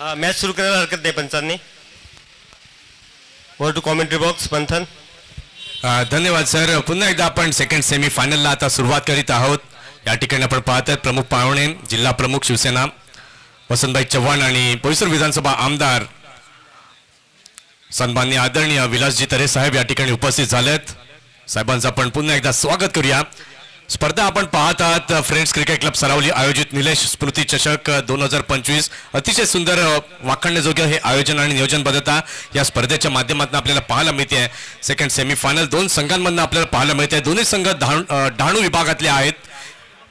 Match सुरू करायला हरकत नाही पंचांनी. वर टू कॉमेंट्री बॉक्स मंथन. धन्यवाद सर. पुन्हा एकदा आपण सेकंड सेमी फायनलला आता सुरुवात करीत आहोत. या ठिकाणी आपण पाहत आहोत प्रमुख पाहुणे जिल्हा प्रमुख शिवसेना वसंतभाई चव्हाण आणि बोईसर विधानसभा आमदार सन्माननीय आदरणीय विलासजी तरे साहेब या ठिकाणी उपस्थित झालेत. साहेबांचं आपण पुन्हा एकदा स्वागत करूया. स्पर्धा आपण पाहत आहात फ्रेंड्स क्रिकेट क्लब सरावली आयोजित निलेश स्मृती चषक 2025. अतिशय सुंदर वाखाणण्याजोग्य हे आयोजन आणि नियोजनबद्धता या स्पर्धेच्या माध्यमातून आपल्याला पाहायला मिळते. सेकंड सेमी फायनल 2 संघांमधून आपल्याला पाहायला मिळते. दोन्ही संघ डहाणू विभागातले आहेत.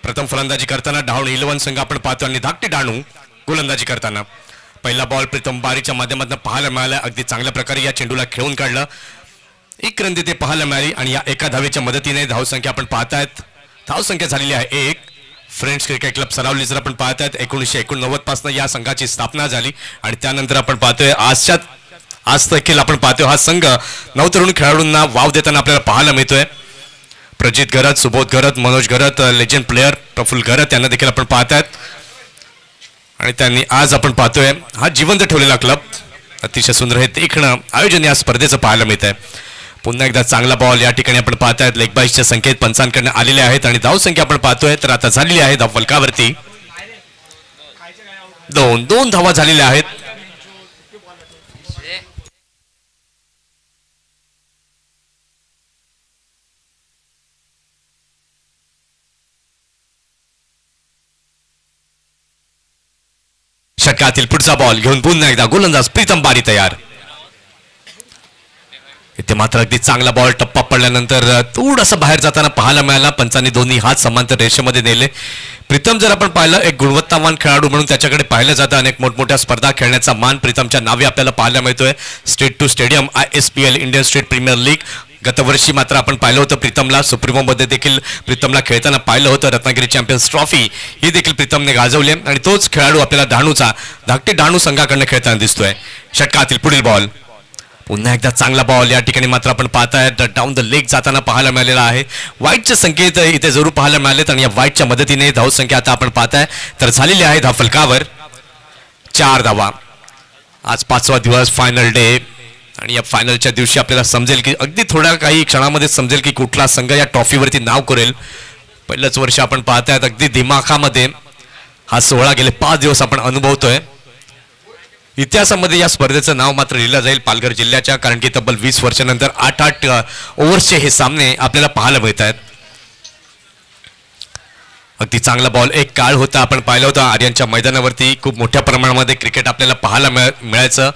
प्रथम फलंदाजी करताना डहाणू 11 संघ आपण पाहतो आणि धाकटी डहाणू गोलंदाजी करताना. पहिला बॉल प्रीतम बारीच्या माध्यमातून पाहायला मिळाला. अगदी चांगल्या प्रकारे या चेंडूला खेळून काढलं. एक रन तिथे पाहायला मिळाली आणि या एका धावेच्या मदतीने धावसंख्या आपण पाहतायत. धावसंख्या झालेली आहे 1. फ्रेंड्स क्रिकेट क्लब सरावली जर आपण पाहतायत 1989 पासून या संघाची स्थापना झाली आणि त्यानंतर आपण पाहतोय आज देखील आपण पाहतोय हा संघ नवतरुण खेळाडूंना वाव देताना आपल्याला पाहायला मिळतोय. प्रजित गरत, सुबोध गरत, मनोज गरत, लेजंड प्लेयर प्रफुल्ल गरत यांना देखील आपण पाहतायत आणि त्यांनी आज आपण पाहतोय हा जिवंत ठेवलेला क्लब. अतिशय सुंदर हे देखणं आयोजन या स्पर्धेचं पाहायला मिळत आहे. पुन्हा एकदा चांगला बॉल या ठिकाणी आपण पाहतायत. लेग बाईसचे संकेत पंचांकडून आलेले आहेत आणि धावसंख्या आपण पाहतोय तर आता झालेली आहे धाव फलकावरती 2 धावा झालेल्या आहेत. षटकातील पुढचा बॉल घेऊन पुन्हा एकदा गोलंदाज प्रीतम बारी तयार. इथे मात्र अगदी चांगला बॉल टप्पा पडल्यानंतर थोडासा बाहेर जाताना पाहायला मिळाला. पंचांनी दोन्ही हात समांतर रेषेमध्ये नेले. प्रीतम जर आपण पाहिलं एक गुणवत्तावान खेळाडू म्हणून त्याच्याकडे पाहिलं जातं. अनेक मोठमोठ्या स्पर्धा खेळण्याचा मान प्रीतमच्या नावे आपल्याला पाहायला मिळतोय. State to stadium ISPL Indian state premier league गतवर्षी मात्र आपण पाहिलं होतं प्रीतमला. सुप्रीमोमध्ये देखील प्रीतमला खेळताना पाहिलं होतं. रत्नागिरी चॅम्पियन्स ट्रॉफी ही देखील प्रीतमने गाजवली आणि तोच खेळाडू आपल्याला डहाणूचा धाकटी डहाणू संघाकडनं खेळताना दिसतोय. षटकातील पुढील बॉल पुन्हा एकदा चांगला बॉल या ठिकाणी मात्र आपण पाहताय डाऊन द लेग जाताना पाहायला मिळालेला आहे. वाईटचे संकेत इथे जरूर पाहायला मिळालेत आणि या वाईटच्या मदतीने धावसंख्या आता आपण पाहताय तर झालेली आहे धाव फलकावर 4 धावा. आज 5वा दिवस फायनल डे आणि या फायनलच्या दिवशी आपल्याला समजेल की अगदी थोड्या काही क्षणामध्ये समजेल की कुठला संघ या ट्रॉफीवरती नाव करेल. पहिलंच वर्ष आपण पाहतायत अगदी दिमाखामध्ये हा सोहळा गेले 5 दिवस आपण अनुभवतोय. इतिहासामध्ये या स्पर्धेचं नाव मात्र लिहिलं जाईल पालघर जिल्ह्याच्या, कारण की तब्बल 20 वर्षानंतर 8 ओव्हर्सचे हे सामने आपल्याला पाहायला मिळत आहेत. अगदी चांगला बॉल एक काळ होता आपण पाहिलं होतं आर्यनच्या मैदानावरती खूप मोठ्या प्रमाणामध्ये क्रिकेट आपल्याला पाहायला मिळायचं.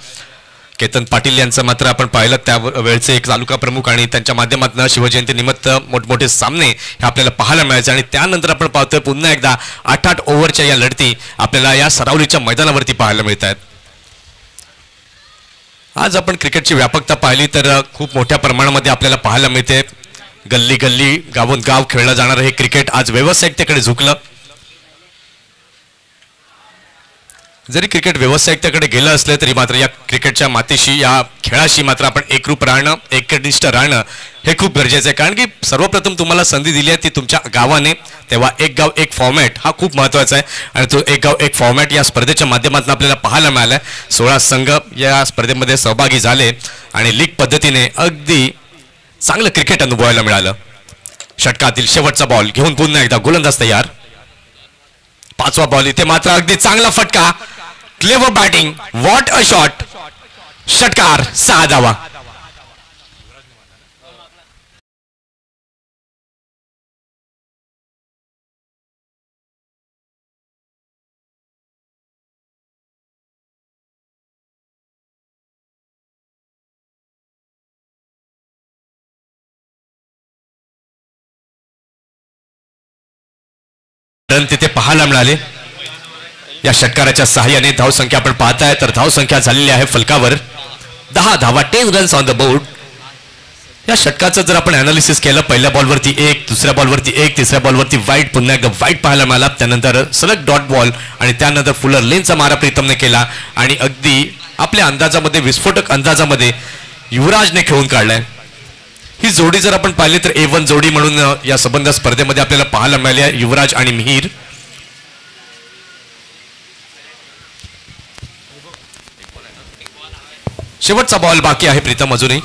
केतन पाटील यांचं मात्र आपण पाहिलं त्यावेळचे एक तालुका प्रमुख आणि त्यांच्या माध्यमातून शिवजयंती निमित्त मोठमोठे सामने हे आपल्याला पाहायला मिळायचे आणि त्यानंतर आपण पाहतोय पुन्हा एकदा 8 ओव्हरच्या या लढती आपल्याला या सरावलीच्या मैदानावरती पाहायला मिळत आहेत. आज आपण क्रिकेटची व्यापकता पाहिली तर खूप मोठ्या प्रमाणामध्ये आपल्याला पाहायला मिळते. गल्ली गल्ली गावोन गाव खेळलं जाणारं हे क्रिकेट आज व्यावसायिकतेकडे झुकलं. जरी क्रिकेट व्यावसायिकतेकडे गेलं असलं तरी मात्र या क्रिकेटच्या मातीशी या खेळाशी मात्र आपण एकरूप राहणं एकनिष्ठ राहणं हे खूप गरजेचं आहे. कारण की सर्वप्रथम तुम्हाला संधी दिली आहे ती तुमच्या गावाने, तेव्हा एक गाव एक फॉर्मॅट हा खूप महत्त्वाचा आहे आणि तो एक गाव एक फॉर्मॅट या स्पर्धेच्या माध्यमातून आपल्याला पाहायला मिळाला. 16 संघ या स्पर्धेमध्ये सहभागी झाले आणि लीग पद्धतीने अगदी चांगलं क्रिकेट अनुभवायला मिळालं. षटकातील शेवटचा बॉल घेऊन पुन्हा एकदा गोलंदाज तयार. 5वा बॉल इथे मात्र अगदी चांगला फटका, clever batting, what a shot. षटकार 6 धावा. रन तिथे पाहायला मिळाले. या षटकाराच्या सहाय्याने धावसंख्या आपण पाहताय तर धावसंख्या झालेली आहे फलकावर 10 धावा, 10 रन्स ऑन द बोर्ड. या षटकाचं जर आपण अनालिसिस केलं पहिल्या बॉलवरती 1, दुसऱ्या बॉलवरती 1, तिसऱ्या बॉलवरती वाईट, पुन्हा एकदा वाईट पाहायला मिळाला. त्यानंतर सलग डॉट बॉल आणि त्यानंतर फुलर लेनचा मारा प्रीतमने केला आणि अगदी आपल्या अंदाजामध्ये विस्फोटक अंदाजामध्ये युवराजने खेळून काढलाय. ही जोडी जर आपण पाहिली तर A1 जोडी म्हणून या संबंध स्पर्धेमध्ये आपल्याला पाहायला मिळाली आहे युवराज आणि मिहीर. शेवटचा बॉल बाकी आहे प्रीतम अजूनही.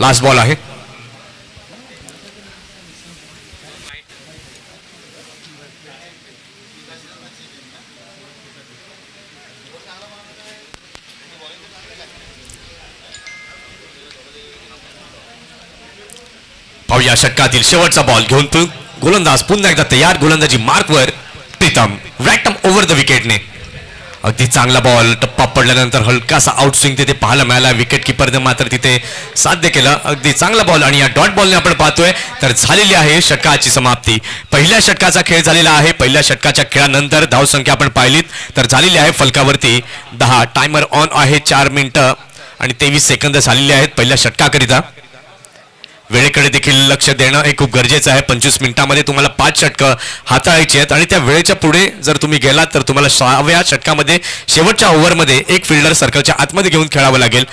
लास्ट बॉल आहे. पाहूया षटकातील शेवटचा बॉल घेऊन गोलंदाज पुन्हा एकदा तयार. गोलंदाजी मार्कवर प्रीतम रॅक्टम ओव्हर द विकेटने. अगदी चांगला बॉल. टप्पा पडल्यानंतर हलकासा आउट स्विंग तिथे पाहायला मिळाला. विकेट किपरने मात्र तिथे साध्य केलं. अगदी चांगला बॉल आणि या डॉट बॉलने आपण पाहतोय तर झालेली आहे षटकाची समाप्ती. पहिल्या षटकाचा खेळ झालेला आहे. पहिल्या षटकाच्या खेळानंतर धावसंख्या आपण पाहिलीत तर झालेली आहे फलकावरती 10. टायमर ऑन आहे. 4 मिनिटं आणि 23 सेकंद झालेली आहेत पहिल्या षटकाकरिता. वेळेकडे देखील लक्ष देणं हे खूप गरजेचं आहे. 25 मिनिटांमध्ये तुम्हाला 5 षटकं हाताळायची आहेत आणि त्या वेळेच्या पुढे जर तुम्ही गेलात तर तुम्हाला 6व्या षटकामध्ये शेवटच्या ओव्हरमध्ये एक फिल्डर सर्कलच्या आतमध्ये घेऊन खेळावं लागेल.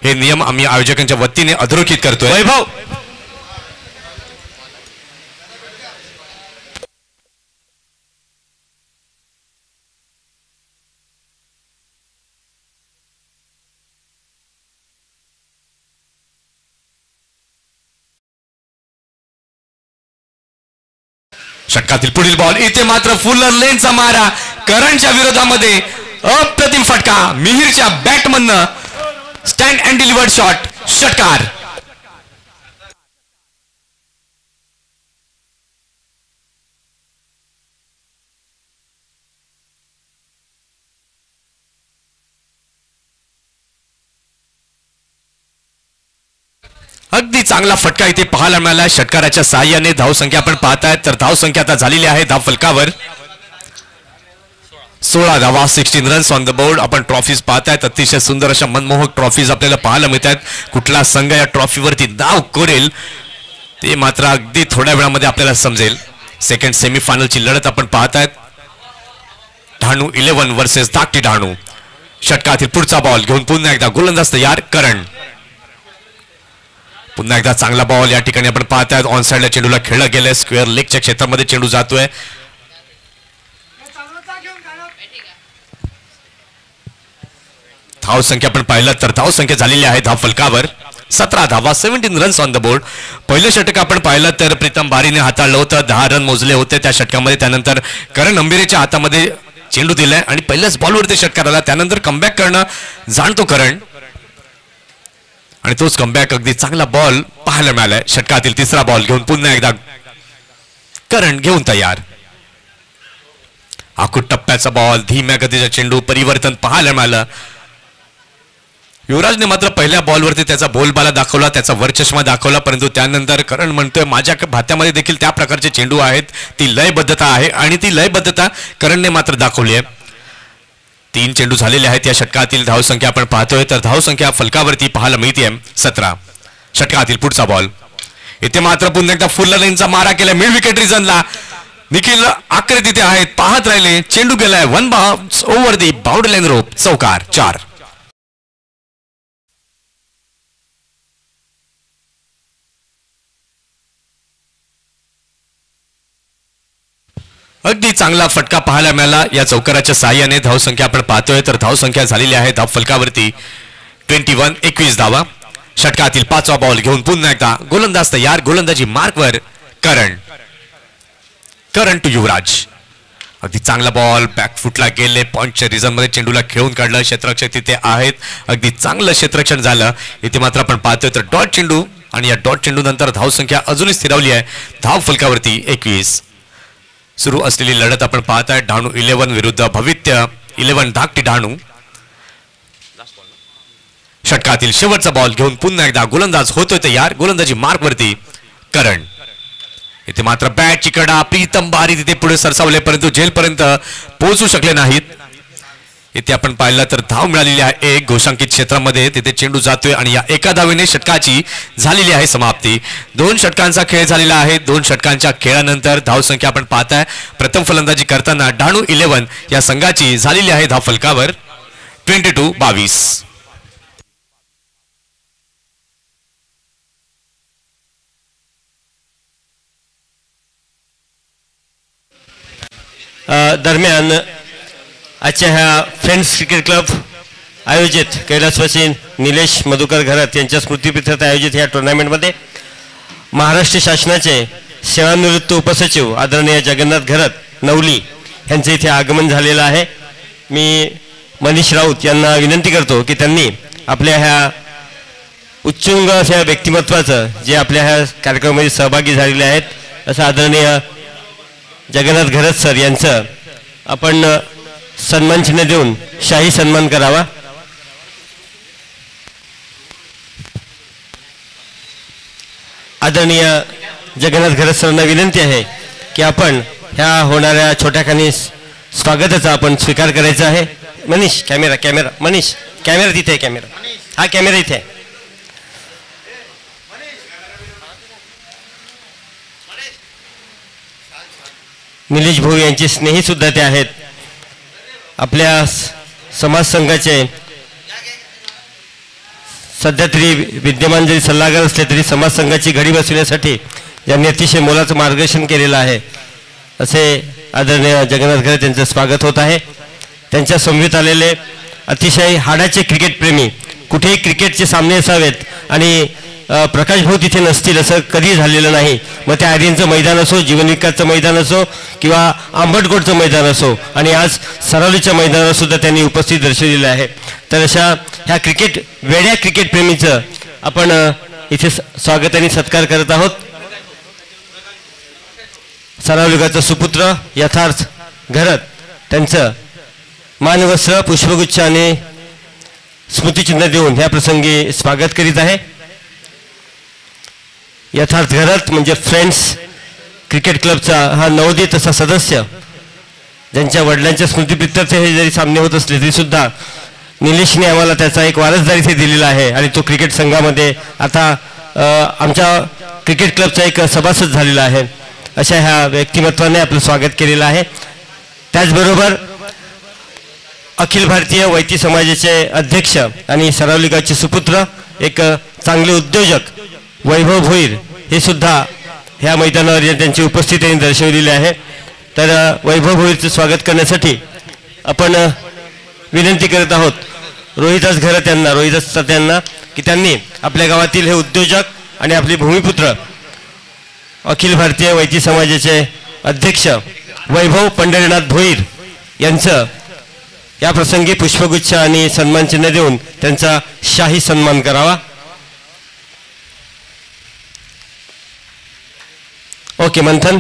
हे नियम आम्ही आयोजकांच्या वतीने अधोरेखित करतोय. वैभव षटकातील पुढील बॉल इथे मात्र फुलर लेनचा मारा. करंटच्या विरोधामध्ये अप्रतिम फटका. मिहिरच्या बॅटमधनं स्टँड अँड डिलिव्हर्ड शॉट. षटकार. अगदी चांगला फटका इथे पाहायला मिळाला. षटकाराच्या साहाय्याने धावसंख्या आपण पाहतायत तर धावसंख्या आता झालेली आहे धाव फलकावर 16 धावा. 16 रन्स ऑन द बोर्ड. आपण ट्रॉफीज पाहतायत. अतिशय सुंदर अशा मनमोहक ट्रॉफीज आपल्याला पाहायला मिळतात. कुठला संघ या ट्रॉफीवरती धाव करेल ते मात्र अगदी थोड्या वेळामध्ये आपल्याला समजेल. सेकंड सेमीफायनलची लढत आपण पाहतायत. डहाणू 11 वर्सेस धाकटी डहाणू. षटकातील पुढचा बॉल घेऊन पुन्हा एकदा गोलंदाज तयार. करण. पुन्हा एकदा चांगला बॉल या ठिकाणी आपण पाहतायत. ऑन साइडला चेंडूला खेळलं गेलंय. स्क्वेअर लेगच्या क्षेत्रामध्ये चेंडू जातोय. धाव संख्या आपण पाहिलं तर धाव संख्या झालेली आहे धाव फलकावर 17 धावा. 17 रन्स ऑन द बोर्ड. पहिलं षटक आपण पाहिलं तर प्रीतम बारीने हाताळलं होतं. 10 रन मोजले होते त्या षटकामध्ये. त्यानंतर करण अंबिरेच्या हातामध्ये चेंडू दिलाय आणि पहिल्याच बॉलवरती षटकार आला. त्यानंतर कमबॅक करणं जाणतो करण आणि तोच कमबॅक अगदी चांगला बॉल पाहायला मिळालाय. षटकातील तिसरा बॉल घेऊन पुन्हा एकदा करण घेऊन तयार. आखूट टप्प्याचा बॉल. धीम्या गतीचा चेंडू. परिवर्तन पाहायला मिळालं. युवराजने मात्र पहिल्या बॉलवरती त्याचा बोलबाला दाखवला. त्याचा वरचष्मा दाखवला. परंतु त्यानंतर करण म्हणतोय माझ्या भात्यामध्ये देखील त्या प्रकारचे चेंडू आहेत. ती लयबद्धता आहे आणि ती लयबद्धता करणने मात्र दाखवली आहे. 3 चेंडू झालेले आहेत या षटकातील. धावसंख्या आपण पाहतोय तर धावसंख्या फलकावरती पाहायला मिळते 17. षटकातील पुढचा बॉल इथे मात्र पुन्हा एकदा फुल लाईनचा मारा केला. Mid wicket रिजनला. निखिल आकडे तिथे आहेत. पाहत राहिले. चेंडू गेलाय 1 bounce over the boundary line rope. चौकार. 4. अगदी चांगला फटका पाहायला मिळाला या चौकाराच्या साहाय्याने. धावसंख्या आपण पाहतोय तर धावसंख्या झालेली आहे धाव फलकावरती 21. 21 धावा. षटकातील 5वा बॉल घेऊन पुन्हा एकदा गोलंदाज तयार. गोलंदाजी मार्कवर करण. करण टू युवराज. अगदी चांगला बॉल. बॅकफुटला गेले. पॉइंटच्या रिझन मध्ये चेंडूला खेळून काढलं. क्षेत्ररक्षक तिथे आहेत. अगदी चांगलं क्षेत्ररक्षण झालं. इथे मात्र आपण पाहतोय तर डॉट चेंडू आणि या डॉट चेंडू नंतर धावसंख्या अजूनही स्थिरावली आहे धाव फलकावरती 21. सुरू असलेली लढत आपण पाहताय. डहाणू 11 विरुद्ध भवित्य 11 धाकटी डहाणू. षटकातील शेवटचा बॉल घेऊन पुन्हा एकदा गोलंदाज होतोय तयार. गोलंदाजी मार्कवरती करण. इथे मात्र बॅटची कडा. प्रीतम बारी तिथे पुढे सरसावले परंतु जेलपर्यंत पोहोचू शकले नाहीत. इथे आपण पाहिलं तर धाव मिळालेली आहे 1 घोषांकित क्षेत्रामध्ये. तिथे चेंडू जातोय आणि या एका धावेने षटकाची झालेली आहे समाप्ती. 2 षटकांचा खेळ झालेला आहे. 2 षटकांच्या खेळानंतर धावसंख्या आपण पाहताय. प्रथम फलंदाजी करताना डहाणू 11 या संघाची झालेली आहे धाव फलकावर 22. दरम्यान आजच्या ह्या फ्रेंड्स क्रिकेट क्लब आयोजित कैलासवासी निलेश मधुकर घरत यांच्या स्मृतिप्रीत्यर्थ आयोजित ह्या टुर्नामेंटमध्ये महाराष्ट्र शासनाचे सेवानिवृत्त उपसचिव आदरणीय जगन्नाथ घरत नवली यांचे इथे आगमन झालेलं आहे. मी मनीष राऊत यांना विनंती करतो की त्यांनी आपल्या ह्या उच्चुंग अशा व्यक्तिमत्वाचं जे आपल्या ह्या कार्यक्रमामध्ये सहभागी झालेले आहेत असं आदरणीय जगन्नाथ घरत सर यांचं आपण सन्मान चिन्ह देऊन शाही सन्मान करावा. आदरणीय जगन्नाथ घरत सरांना विनंती आहे की आपण ह्या होणाऱ्या छोट्याखानी स्वागताचा आपण स्वीकार करायचा आहे. मनीष कॅमेरा मनीष कॅमेरा तिथे आहे. कॅमेरा हा कॅमेरा इथे आहे. निलेश भाऊ यांचे स्नेही सुद्धा ते आहेत. आपल्या समाज संघाचे सध्या तरी विद्यमान जरी सल्लागार असले तरी समाज संघाची घडी बसविण्यासाठी ज्यांनी अतिशय मोलाचं मार्गदर्शन केलेलं आहे असे आदरणीय जगन्नाथ घरत यांचं स्वागत होत आहे. त्यांच्या समवेत आलेले अतिशय हाडाचे क्रिकेट प्रेमी, कुठेही क्रिकेटचे सामने असावेत आणि प्रकाश भाऊ तिथे नसतील असं कधी झालेलं नाही. मग ते आर्यनचं मैदान असो, जीवनविकासचं मैदान असो किंवा आंबटगोडचं मैदान असो आणि आज सरावलीच्या मैदानावर सुद्धा त्यांनी उपस्थित दर्शवलेलं आहे. तर अशा ह्या वेड्या क्रिकेट प्रेमीचं आपण इथे स्वागत आणि सत्कार करत आहोत. सरावलीचा सुपुत्र यथार्थ घरत त्यांचं मानवस्त्र पुष्पगुच्छ आणि स्मृतिचिन्ह देऊन ह्या प्रसंगी स्वागत करीत आहे. यथार्थ घरत म्हणजे फ्रेंड्स क्रिकेट क्लबचा हा नवोदित असा सदस्य, ज्यांच्या वडिलांच्या स्मृतिप्रीत्यर्थ हे जरी सामने होत असले तरी सुद्धा निलेशने आम्हाला त्याचा एक वारसदार इथे दिलेला आहे आणि तो क्रिकेट संघामध्ये आता आमच्या क्रिकेट क्लबचा एक सभासद झालेला आहे. अशा ह्या व्यक्तिमत्वाने आपलं स्वागत केलेलं आहे. त्याचबरोबर अखिल भारतीय वैती समाजाचे अध्यक्ष आणि सरावली गावचे सुपुत्र, एक चांगले उद्योजक वैभव भोईर हे सुद्धा ह्या मैदानावर त्यांची उपस्थिती दर्शवलेली आहे. तर वैभव भोईरचं स्वागत करण्यासाठी आपण विनंती करत आहोत रोहिदास घरत यांना की त्यांनी आपल्या गावातील हे उद्योजक आणि आपले भूमिपुत्र अखिल भारतीय वैती समाजाचे अध्यक्ष वैभव पंढरीनाथ भोईर यांचं या प्रसंगी पुष्पगुच्छ आणि सन्मान चिन्ह देऊन त्यांचा शाही सन्मान करावा. ओके मंथन.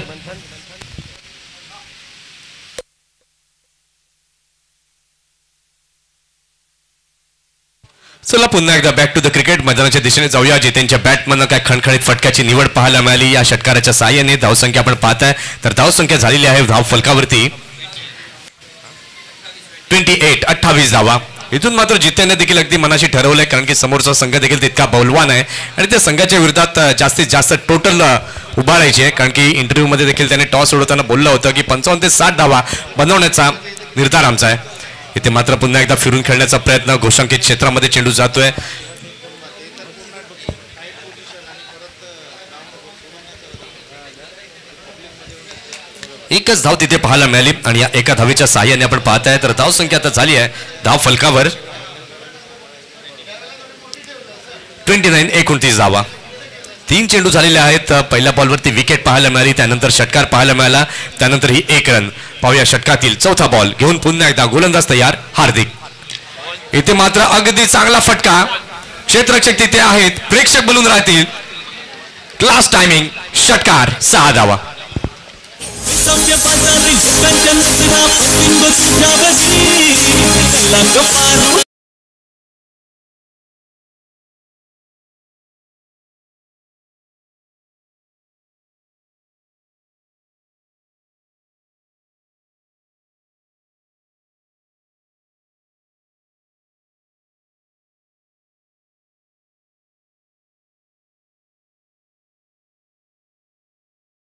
चला पुन्हा एकदा बॅक टू द क्रिकेट मैदानाच्या दिशेने जाऊया. जितेंच्या बॅटमधनं काय खणखणीत फटक्याची निवड पाहायला मिळाली. या षटकाराच्या साहाय्याने धावसंख्या आपण पाहताय तर धावसंख्या झालेली आहे धाव फलकावरती 28 धावा. इथून मात्र जितेंने देखील अगदी मनाशी ठरवलंय, कारण की समोरचा संघ देखील तितका बलवान आहे आणि त्या संघाच्या विरोधात जास्तीत जास्त टोटल उभारायची आहे. कारण की इंटरव्ह्यू मध्ये देखील त्याने टॉस उडवताना बोललं होतं की 55 ते 60 धावा बनवण्याचा निर्धार आमचा आहे. इथे मात्र पुन्हा एकदा फिरून खेळण्याचा प्रयत्न, घोषांकित क्षेत्रामध्ये चेंडू जातोय. एकच धाव तिथे पाहायला मिळाली आणि या एका धावेच्या साहाय्याने आपण पाहताय तर धाव संख्या आता झाली आहे धाव फलकावर 29 धावा. 3 चेंडू झालेले आहेत. पहिल्या बॉलवरती विकेट पाहायला मिळाली, त्यानंतर षटकार पाहायला मिळाला, त्यानंतर ही 1 रन. पाहूया षटकातील चौथा बॉल घेऊन पुन्हा एकदा गोलंदाज तयार हार्दिक. इथे मात्र अगदी चांगला फटका, क्षेत्ररक्षक तिथे आहेत, प्रेक्षक बोलून राहतील. क्लास टायमिंग, षटकार 6 धावा.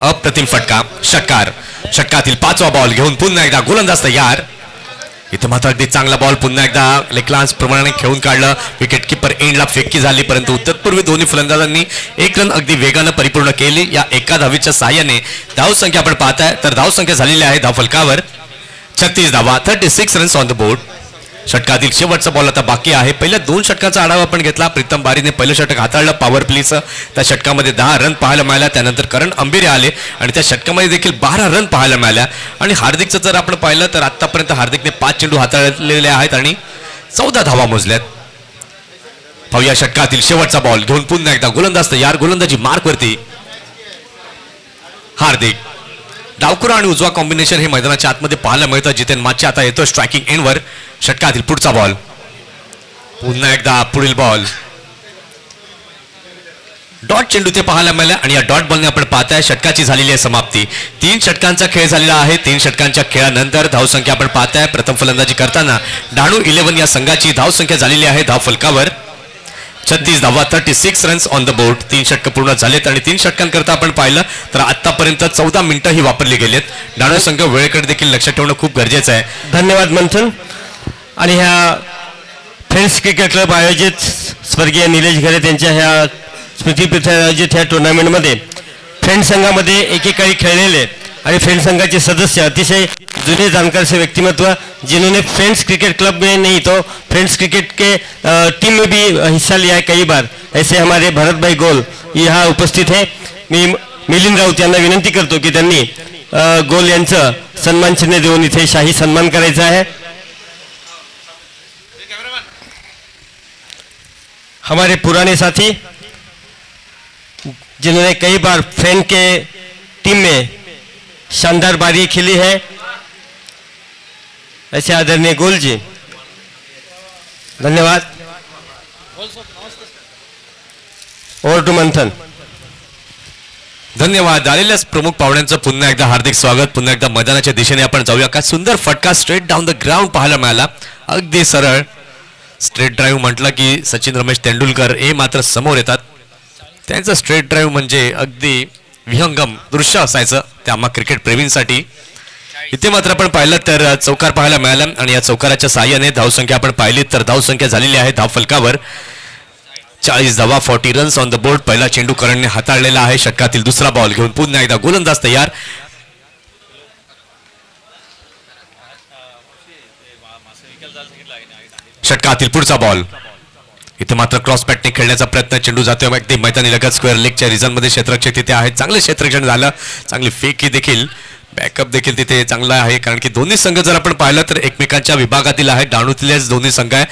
अप्रतिम फटका, षटकार. षटकातील 5वा बॉल घेऊन पुन्हा एकदा गोलंदाज तयार. इथे मात्र अगदी चांगला बॉल पुन्हा एकदा लेगलान्स प्रमाणे खेळून काढलं. विकेट किपर एंडला फेकी झाली, परंतु उत्तरपूर्वी दोन्ही फलंदाजांनी 1 रन अगदी वेगानं परिपूर्ण केली. या एका धावीच्या साहाय्याने धावसंख्या आपण पाहताय तर धावसंख्या झालेली आहे धाव फलकावर 36 धावा, 36 रन्स ऑन द बोर्ड. षटकातील शेवटचा बॉल आता बाकी आहे. पहिल्या 2 षटकाचा आढावा आपण घेतला. प्रीतम बारीने पहिलं षटक हाताळलं पॉवर प्लेचं. त्या षटकामध्ये 10 रन पाहायला मिळाल्या. त्यानंतर करण अंबिरे आले आणि त्या षटकामध्ये देखील 12 रन पाहायला मिळाल्या. आणि हार्दिकचं जर आपण पाहिलं तर आतापर्यंत हार्दिकने 5 चेंडू हाताळलेले आहेत आणि 14 धावा मोजल्यात. पाहूया षटकातील शेवटचा बॉल घेऊन पुन्हा एकदा गोलंदाज तयार. गोलंदाजी मार्कवरती हार्दिक. डावकुरा आणि उजवा कॉम्बिनेशन हे मैदानाच्या आतमध्ये पाहायला मिळतं. जितेन माची आता येतो स्ट्रायकिंग एंडवर. षटकातील पुढचा बॉल. पुन्हा एकदा पुढील बॉल. डॉट चेंडू ते पाहायला मिळाला आणि या डॉट बॉलने आपण पाहताय षटकाची झालेली आहे समाप्ती. 3 षटकांचा खेळ झालेला आहे. 3 षटकांच्या खेळानंतर धावसंख्या आपण पाहताय. प्रथम फलंदाजी करताना डाणू 11 या संघाची धावसंख्या झालेली आहे धाव फलकावर 36 धावा, 36 रन्स ऑन द बोर्ड. 3 षटक पूर्ण झालेत आणि 3 षटकांकरता आपण पाहिलं तर आतापर्यंत 14 मिनिटं ही वापरली गेलेत. डाणू संघ वेळेकडे देखील लक्ष ठेवणं खूप गरजेचं आहे. धन्यवाद मंथन. आणि ह्या फ्रेंड्स क्रिकेट क्लब आयोजित स्वर्गीय निलेश घरे यांच्या ह्या स्मृतीपीठ आयोजित ह्या टुर्नामेंटमध्ये फ्रेंड संघामध्ये एकेकाळी खेळलेले आणि फ्रेंड संघाचे सदस्य अतिशय जुने जानकार से व्यक्तिमत्व जिन्होंने फ्रेंड्स क्रिकेट क्लब में नहीं तो फ्रेंड्स क्रिकेट के टीम में भी हिस्सा लिया है कई बार. ऐसे हमारे भरत भाई गोल यहाँ उपस्थित है. मी मिलिंद राऊत यांना विनंती करतो की त्यांनी गोल यांचं सन्मान चिन्ह देऊन इथे शाही सन्मान करायचा है. हमारे पुराने साथी जिन्होंने कई बार फ्रेंड के टीम में शानदार बारी खेली है ऐसे आदरणीय गोल जी. धन्यवाद. ओव्हर टू मंथन. धन्यवाद. आलेल्या प्रमुख पाहुण्यांचं पुन्हा एकदा हार्दिक स्वागत. पुन्हा एकदा मैदानाच्या दिशेने आपण जाऊया. काय सुंदर फटका स्ट्रेट डाऊन द ग्राउंड पाहायला मिळाला. अगदी सरळ स्ट्रेट ड्राईव्ह म्हटलं की सचिन रमेश तेंडुलकर हे मात्र समोर येतात. त्यांचं स्ट्रेट ड्राईव्ह म्हणजे अगदी विहंगम दृश्य असायचं त्या आम्हा क्रिकेट प्रेमींसाठी. इथे मात्र आपण पाहिलं तर चौकार पाहायला मिळाला आणि या चौकाराच्या साहाय्याने धावसंख्या आपण पाहिली तर धावसंख्या झालेली आहे धाव फलकावर 40 धावा, 40 रन्स ऑन द बोर्ड. पहिला चेंडू करणने हाताळलेला आहे. षटकातील दुसरा बॉल घेऊन पुन्हा एकदा गोलंदाज तयार. षटकातील पुढचा बॉल. इथे मात्र क्रॉस बॅटने खेळण्याचा प्रयत्न. चेंडू जातोय अगदी मैदानी लगत स्क्वेअर लेगच्या रिझन मध्ये क्षेत्ररक्षक तिथे आहेत. चांगले क्षेत्ररक्षण झालं. चांगली फेक देखील बॅकअप देखील तिथे चांगला आहे कारण की दोन्ही संघ जर आपण पाहिलं तर एकमेकांच्या विभागातील आहेत. डाणूतलेच दोन्ही संघ आहे.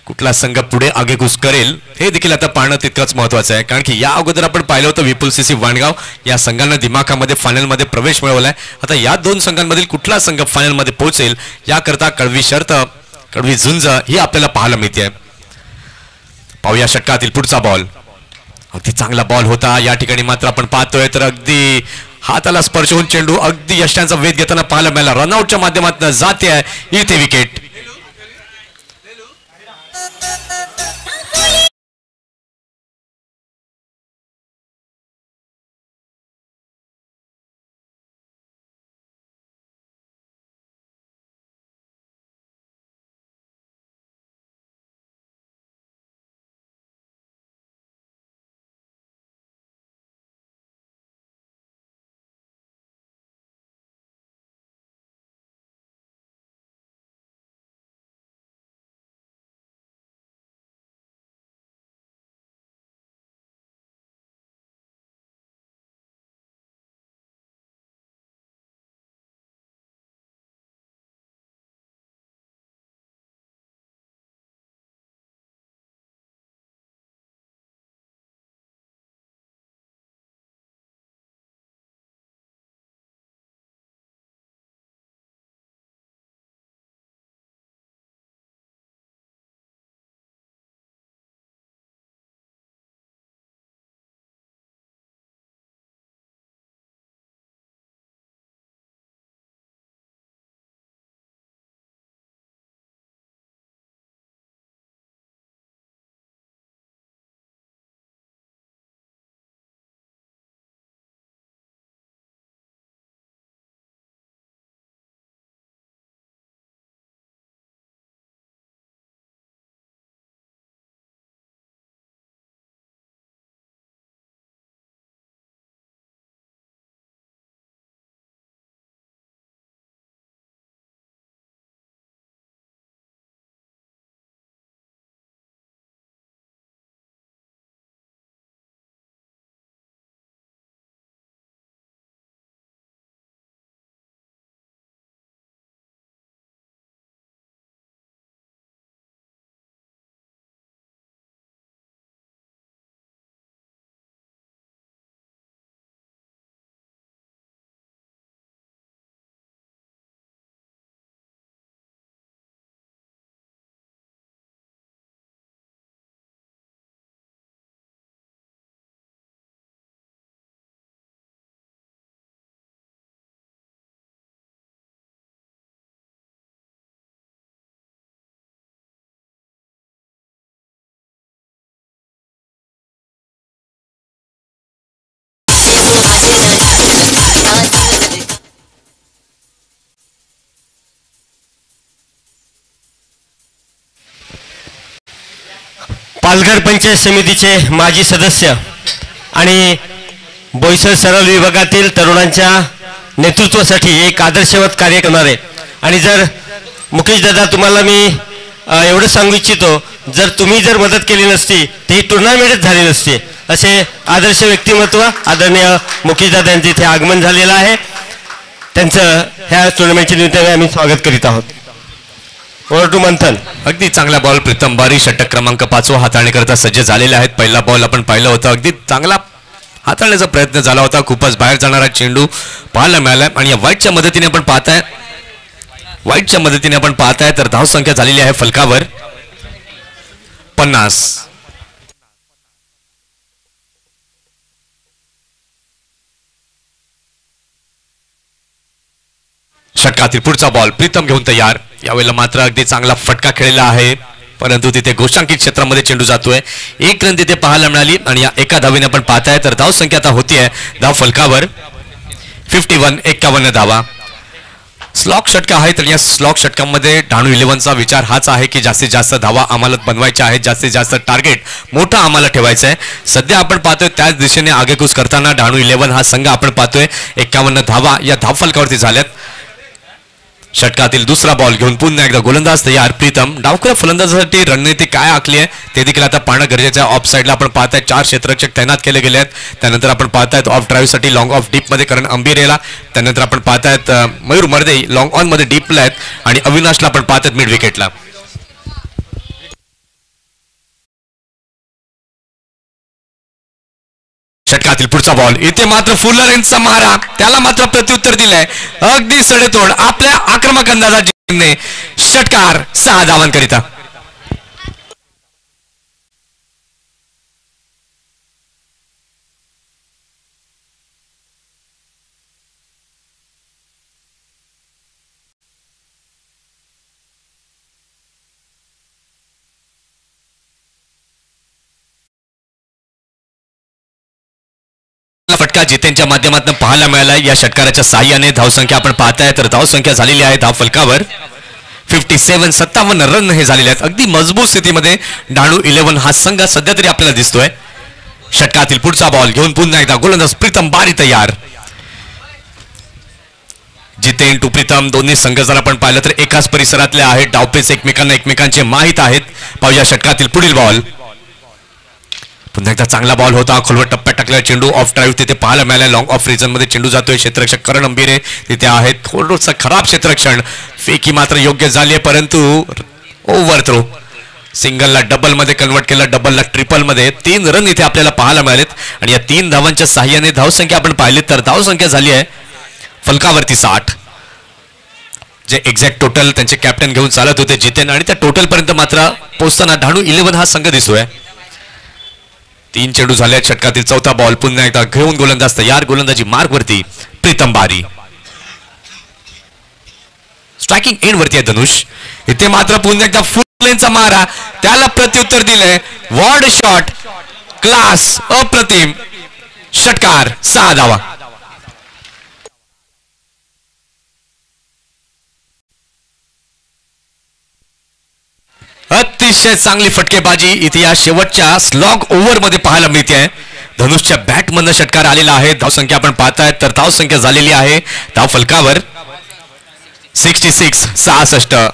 कुठला संघ पुढे आगेकूच करेल हे देखील आता पाहणं तितकंच महत्वाचं आहे कारण की या अगोदर आपण पाहिलं होतं विपुल सीसी वाणगाव या संघानं दिमाखामध्ये फायनलमध्ये प्रवेश मिळवलाय. आता या 2 संघांमधील कुठला संघ फायनलमध्ये पोहोचेल याकरता कड़वी शर्त कड़वी झुंज ही आपल्याला पाहायला मिळते. पाहूया षटकातील पुढचा बॉल. अगदी चांगला बॉल होता. या ठिकाणी मात्र आपण पाहतोय तर अगदी हाताला स्पर्श होऊन चेंडू अगदी यष्ट्यांचा वेध घेताना पाहायला मिळाला. रनआउटच्या माध्यमातून जाते आहे इथे विकेट. पालघर पंचायत समितीचे माजी सदस्य आणि बोईसर सरळ विभागातील तरुणांच्या नेतृत्वासाठी एक आदर्शवत कार्य करणारे आणि जर मुकेश दादा तुम्हाला मी एवढं सांगू इच्छितो, जर तुम्ही जर मदत केली नसती तर ही टुर्नामेंटच झाली नसती. असे आदर्श व्यक्तिमत्व आदरणीय मुकेश दादा यांचे इथे आगमन झालेलं आहे. त्यांचं ह्या टुर्नामेंटच्या निमित्ताने आम्ही स्वागत करीत आहोत. ओव्हर टू मंथन. अगदी चांगला बॉल प्रीतम बारी षटक क्रमांक 5 हाताळण्याकरता सज्ज झालेले आहेत. पहिला बॉल आपण पाहिलं होतं, अगदी चांगला हाताळण्याचा प्रयत्न झाला होता. खूपच बाहेर जाणारा चेंडू पाहायला मिळाला आणि या वाईटच्या मदतीने आपण पाहताय तर धाव संख्या झालेली आहे फलकावर 50. षटकातील पुढचा बॉल प्रीतम घेऊन तयार. यावेळेला मात्र अगदी चांगला फटका खेळलेला आहे, परंतु तिथे गोष्टांकित क्षेत्रामध्ये चेंडू जातोय. 1 रन तिथे पाहायला मिळाली आणि या एका धावेने आपण पाहताय तर धाव संख्या आता होतीये धाव फलकावर 51. 51 धावा. स्लॉक षटका आहे तर या स्लॉक षटकामध्ये डाणू 11चा विचार हाच आहे की जास्तीत जास्त धावा आम्हाला बनवायच्या आहेत, जास्तीत जास्त टार्गेट मोठा आम्हाला ठेवायचं आहे. सध्या आपण पाहतोय त्याच दिशेने आगेकूच करताना डाणू 11 हा संघ आपण पाहतोय 51 धावा या धाव फलकावरती झाल्यात. षटकातील दुसरा बॉल घेऊन पुन्हा एकदा गोलंदाज तयार प्रीतम. डावखुऱ्या फलंदाजासाठी रणनीती काय आखली आहे ते देखील आता पाहणं गरजेचं आहे. ऑफ साईडला आपण पाहताय 4 क्षेत्ररक्षक तैनात केले गेले आहेत. त्यानंतर आपण पाहतायत ऑफ ड्राईव्हसाठी लॉंग ऑफ डीपमध्ये करण अंबिरेला, त्यानंतर आपण पाहतायत मयूर मर्दे लॉंग ऑन मध्ये डीपला आहेत आणि अविनाशला आपण पाहतायत मिड विकेटला. षटकातील पुढचा बॉल इथे मात्र फुलर यांचा मारा, त्याला मात्र प्रत्युत्तर दिलंय अगदी सडेतोड आपल्या आक्रमक अंदाजाने. षटकार 6 धावांकरिता. फटका जितेंच्या माध्यमातून पाहायला मिळाला. या षटकाराच्या साह्याने धावसंख्या आपण पाहताय तर धावसंख्या झालेली आहे धाव फलकावर 57. 57 रन हे झालेले आहेत. अगदी मजबूत स्थितीमध्ये डाणू 11 हा संघ सध्या तरी आपल्याला दिसतोय. षटकातील पुढचा बॉल घेऊन पुन्हा एकदा गोलंदाज प्रीतम बारी तयार. जितेन टू प्रीतम दोन्ही संघ जर आपण पाहिलं तर एकाच परिसरातले आहेत. डावपेच एकमेकांचे माहीत आहेत. पाहूया षटकातील पुढील बॉल. पुन्हा एकदा चांगला बॉल होता, खोलवर टप्प्यात टाकलेला चेंडू ऑफ ड्राईव्ह तिथे पाहायला मिळाला. लॉंग ऑफ रिजन मध्ये चेंडू जातोय. क्षेत्ररक्षक करण अंबिरे तिथे आहेत. थोडंसं खराब क्षेत्ररक्षण, फेकी मात्र योग्य झाली आहे परंतु ओव्हर थ्रो. सिंगलला डबल मध्ये कन्वर्ट केला, डबलला ट्रिपल मध्ये. 3 रन इथे आपल्याला पाहायला मिळालेत आणि या 3 धावांच्या साह्याने धावसंख्या आपण पाहिली तर धावसंख्या झाली आहे फलकावरती 60. जे एक्झॅक्ट टोटल त्यांचे कॅप्टन घेऊन चालत होते जितेन आणि त्या टोटल पर्यंत मात्र पोहोचताना डाणू 11 हा संघ दिसतोय. 3 चेंडू झाले. षटकातील चौथा बॉल पुन्हा एकदा घेऊन गोलंदाज तयार. गोलंदाजी मार्ग वरती प्रीतम बारी. स्ट्रायकिंग एंड वरती आहे धनुष. इथे मात्र पुन्हा एकदा फुल लेनचा मारा, त्याला प्रत्युत्तर दिलंय. वॉर्ड शॉट क्लास अप्रतिम. षटकार 6 धावा. अतिशय चांगली फटकेबाजी इथे या शेवटच्या स्लॉग ओव्हर मध्ये पाहायला मिळते. धनुषच्या बॅट मधनं षटकार आलेला आहे. धावसंख्या आपण पाहताय तर धावसंख्या झालेली आहे धाव फलकावर 66. 66.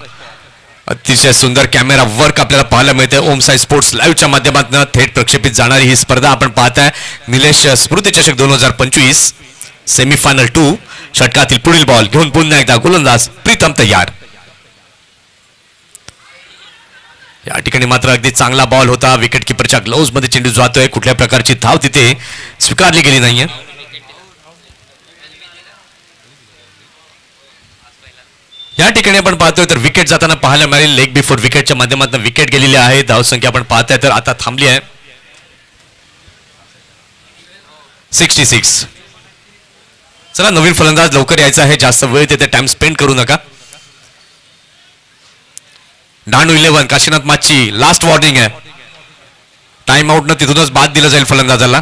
अतिशय सुंदर कॅमेरा वर्क आपल्याला पाहायला मिळते. ओम साई स्पोर्ट्स लाईव्हच्या माध्यमातून थेट प्रक्षेपित जाणारी ही स्पर्धा आपण पाहताय. निलेश स्मृती चषक 2025 सेमीफायनल 2. षटकातील पुढील बॉल घेऊन पुन्हा एकदा गोलंदाज प्रीतम तयार. या ठिकाणी मात्र अगदी चांगला बॉल होता. विकेट किपरच्या ग्लोव्ज मध्ये चेंडू जातोय. कुठल्या प्रकारची धाव तिथे स्वीकारली गेली नाहीये. या ठिकाणी आपण पाहतोय तर विकेट जाताना पाहायला मिळेल. लेग बिफोर विकेटच्या माध्यमातून विकेट गेलेली आहे. धावसंख्या आपण पाहताय तर आता थांबली आहे 66. चला नवीन फलंदाज लवकर यायचा आहे. जास्त वेळ तिथे टाइम स्पेंड करू नका. डाणू 11 काशीनाथ माची लास्ट वॉर्निंग आहे. टाइम आउट न तिथूनच बाद दिलं जाईल फलंदाजाला.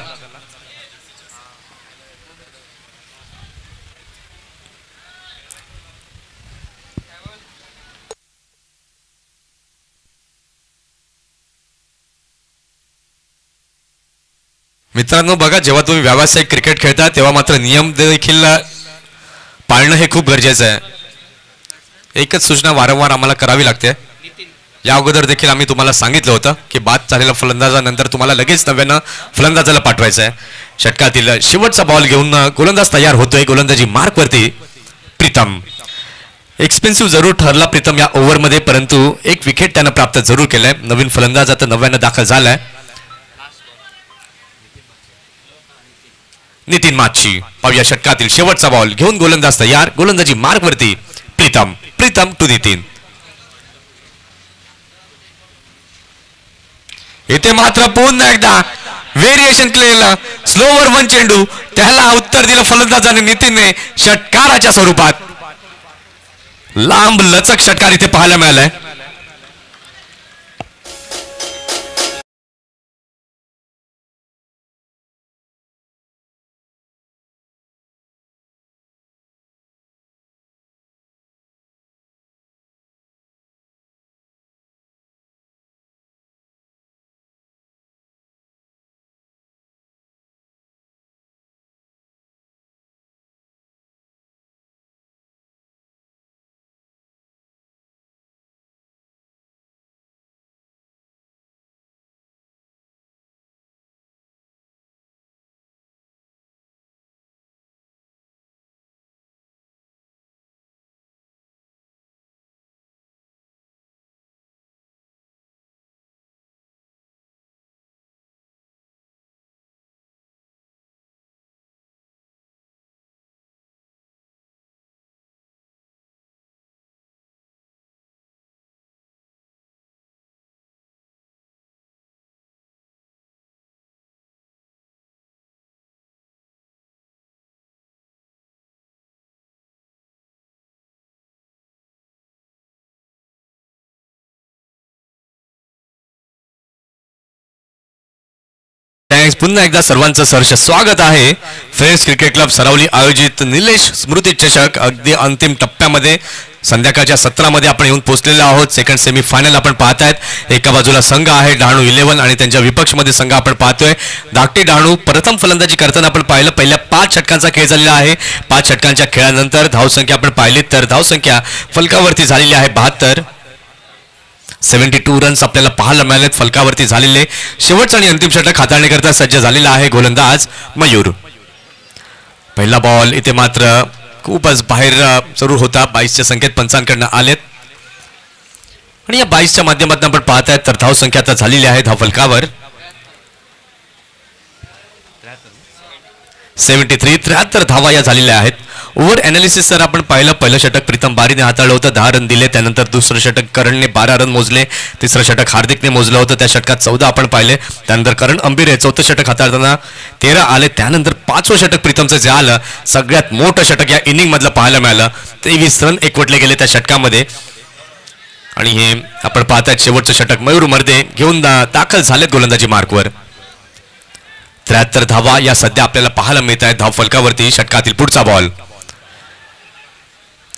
मित्रांनो बघा, जेव्हा तुम्ही व्यावसायिक क्रिकेट खेळता तेव्हा मात्र नियम देखील पाळणं हे खूप गरजेचं आहे. एकच सूचना वारंवार आम्हाला करावी लागते. या अगोदर देखील आम्ही तुम्हाला सांगितलं होतं की बाद झालेल्या फलंदाजानंतर तुम्हाला लगेच नव्यानं फलंदाजाला पाठवायचं आहे. षटकातील शेवटचा बॉल घेऊन गोलंदाज तयार होतोय. गोलंदाजी मार्कवरती प्रीतम. एक्सपेन्सिव्ह जरूर ठरला प्रीतम या ओव्हरमध्ये, परंतु एक विकेट त्यानं प्राप्त जरूर केलाय. नवीन फलंदाज आता नव्यानं दाखल झालाय. नितीन माची. पाहूया षटकातील शेवटचा बॉल घेऊन गोलंदाज तयार. गोलंदाजी मार्कवरती प्रीतम. प्रीतम टू नितीन. इथे मात्र पुन्हा एकदा व्हेरिएशन केलेला स्लोवर वन चेंडू, त्याला उत्तर दिलं फलंदाजाने नितीनने षटकाराच्या स्वरूपात. लांब लचक षटकार इथे पाहायला मिळालाय. पुन्हा एकदा सर्वांचं सहर्ष स्वागत आहे. फ्रेंड्स क्रिकेट क्लब सरावली आयोजित निलेश स्मृती चषक अगदी अंतिम टप्प्यामध्ये संध्याकाळच्या सत्रामध्ये आपण येऊन पोहोचलेलो आहोत. सेकंड सेमी फायनल आपण पाहतायत. एका बाजूला संघ आहे डहाणू 11 आणि त्यांच्या विपक्षमध्ये संघ आपण पाहतोय धाकटी डहाणू. प्रथम फलंदाजी करताना आपण पाहिलं पहिल्या 5 षटकांचा खेळ झालेला आहे. 5 षटकांच्या खेळानंतर धावसंख्या आपण पाहिली तर धावसंख्या फलकावरती झालेली आहे 72. 72 रन्स आपल्याला पाहायला मिळालेत फलकावरती झालेले. शेवटचा आणि अंतिम षटक हाताळण्याकरता सज्ज झालेला आहे गोलंदाज मयूर. पहिला बॉल इथे मात्र खूपच बाहेर जरूर होता. 22च्या संख्येत पंचांकडनं आलेत आणि या 22च्या माध्यमातून आपण पाहतायत तर धावसंख्या आता झालेली आहे धावफलकावर 73 धावा या झालेल्या आहेत. ओव्हर अनालिसिस जर आपण पाहिलं पहिलं षटक प्रीतम बारीने हाताळलं होतं 10 रन दिले. त्यानंतर दुसरं षटक करणने 12 रन मोजले. तिसरं षटक हार्दिकने मोजलं होतं, त्या षटकात 14 आपण पाहिले. त्यानंतर करण अंबिरे चौथं षटक हाताळताना 13 आले. त्यानंतर 5वं षटक प्रीतमचं जे आलं सगळ्यात मोठं षटक या इनिंग मधलं पाहायला मिळालं. 23 रन एकवटले गेले त्या षटकामध्ये आणि हे आपण पाहतायत शेवटचं षटक मयूर मर्दे घेऊन दाखल झालेत गोलंदाजी मार्कवर. 73 धावा या सध्या आपल्याला पाहायला मिळत आहेत धाव फलकावरती. षटकातील पुढचा बॉल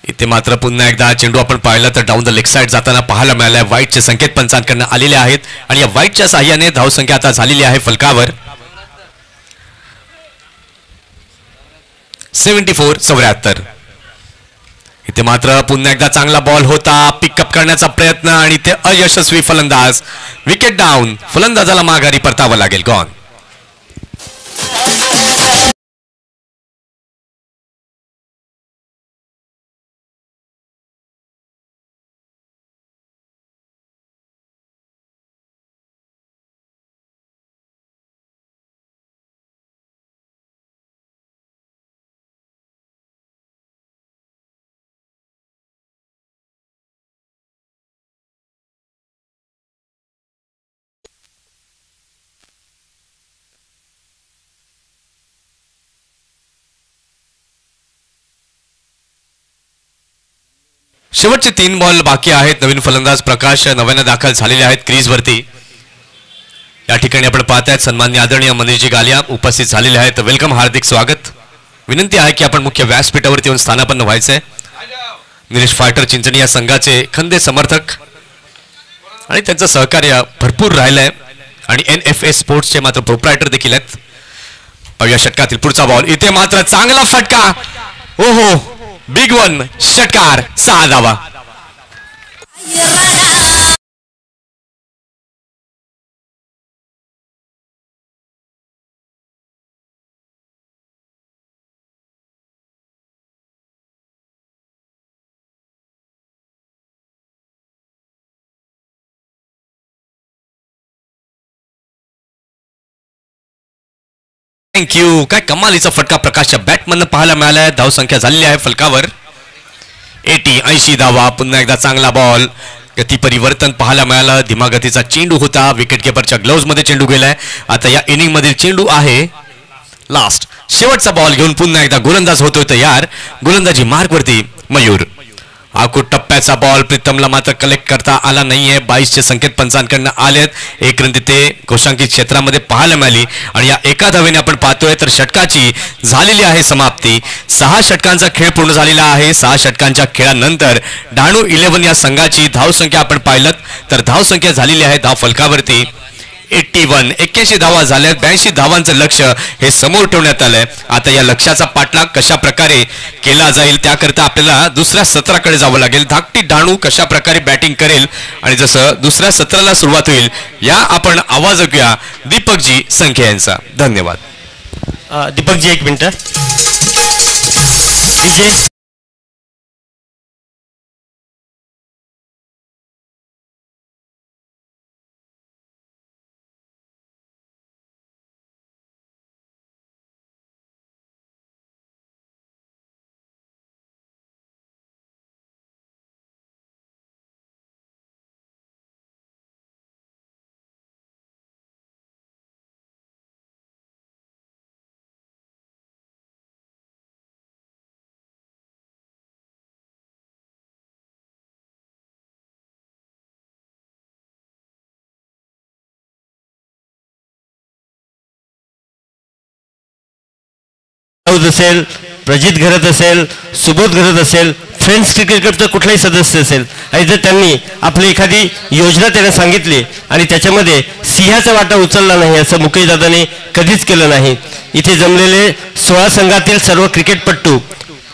इथे मात्र पुन्हा एकदा चेंडू आपण पाहिलं तर डाऊन द लेग साइड जाताना पाहायला मिळालाय. वाईटचे संकेत पंचांकडनं आलेले आहेत आणि या वाईटच्या साह्याने धावसंख्या आता झालेली आहे फलकावर 74. इथे मात्र पुन्हा एकदा चांगला बॉल होता. पिकअप करण्याचा प्रयत्न आणि ते अयशस्वी फलंदाज. Wicket down. फलंदाजाला माघारी परतावं लागेल. गॉन. शेवटचे 3 बॉल बाकी आहेत. नवीन फलंदाज प्रकाश नव्यानं दाखल झालेले आहेत क्रीजवरती. या ठिकाणी आपण पाहतायत सन्माननीय आदरणीय मनीषजी गालिया उपस्थित झालेले आहेत. वेलकम, हार्दिक स्वागत. विनंती आहे की आपण मुख्य व्यासपीठावरती येऊन स्थानापन्न व्हायचंय. निलेश फायटर चिंचणी या संघाचे खंदे समर्थक आणि त्यांचं सहकार्य भरपूर राहिलंय आणि NFS स्पोर्ट्सचे मात्र प्रोप्रायटर देखील आहेत. पाहूया षटकातील पुढचा बॉल. इथे मात्र चांगला फटका. ओहो, बिग वन, षटकार, 6 धावा. थँक्यू. काय कमालीचा फटका प्रकाशच्या बॅटमधनं पाहायला मिळालाय. धावसंख्या झालेली आहे फलकावर 80 धावा. पुन्हा एकदा चांगला बॉल. गती परिवर्तन पाहायला मिळालं. धीमागतीचा चेंडू होता. विकेट किपरच्या ग्लोव्ज मध्ये चेंडू गेलाय. आता या इनिंग मधील चेंडू आहे लास्ट. शेवटचा बॉल घेऊन पुन्हा एकदा गोलंदाज होतोय तयार. गोलंदाजी मार्ग वरती मयूर. आखूड टप्प्याचा बॉल प्रीतमला मात्र कलेक्ट करता आला नाहीये. 22चे संकेत पंचांकडनं आलेत. एक रन तिथे घोषांकित क्षेत्रामध्ये पाहायला मिळाली आणि या एका धावेने आपण पाहतोय तर षटकाची झालेली आहे समाप्ती. 6 षटकांचा खेळ पूर्ण झालेला आहे. 6 षटकांच्या खेळानंतर डहाणू 11 या संघाची धावसंख्या आपण पाहिलं तर धावसंख्या झालेली आहे धाव फलकावरती 81. 81 धावा झाल्यात. 82 धावांचं लक्ष हे समोर ठेवण्यात आलंय. आता या लक्ष्याचा पाठलाग कशा प्रकारे केला जाईल त्याकरता आपल्याला दुसऱ्या सत्राकडे जावं लागेल. धाकटी डहाणू कशा प्रकारे बॅटिंग करेल आणि जसं दुसऱ्या सत्राला सुरुवात होईल या आपण आवाज ऐकूया दीपकजी संख्या यांचा. धन्यवाद. दीपकजी 1 मिनिट. डीजे असेल, प्रजित घरत असेल, सुबोध घरत असेल, फ्रेंड्स क्रिकेट क्लबचा कुठलाही सदस्य असेल आणि जर त्यांनी आपली एखादी योजना त्यांना सांगितली आणि त्याच्यामध्ये सिंहाचा वाटा उचलला नाही असं मुकेश दादाने कधीच केलं नाही. इथे जमलेले 16 संघातील सर्व क्रिकेटपट्टू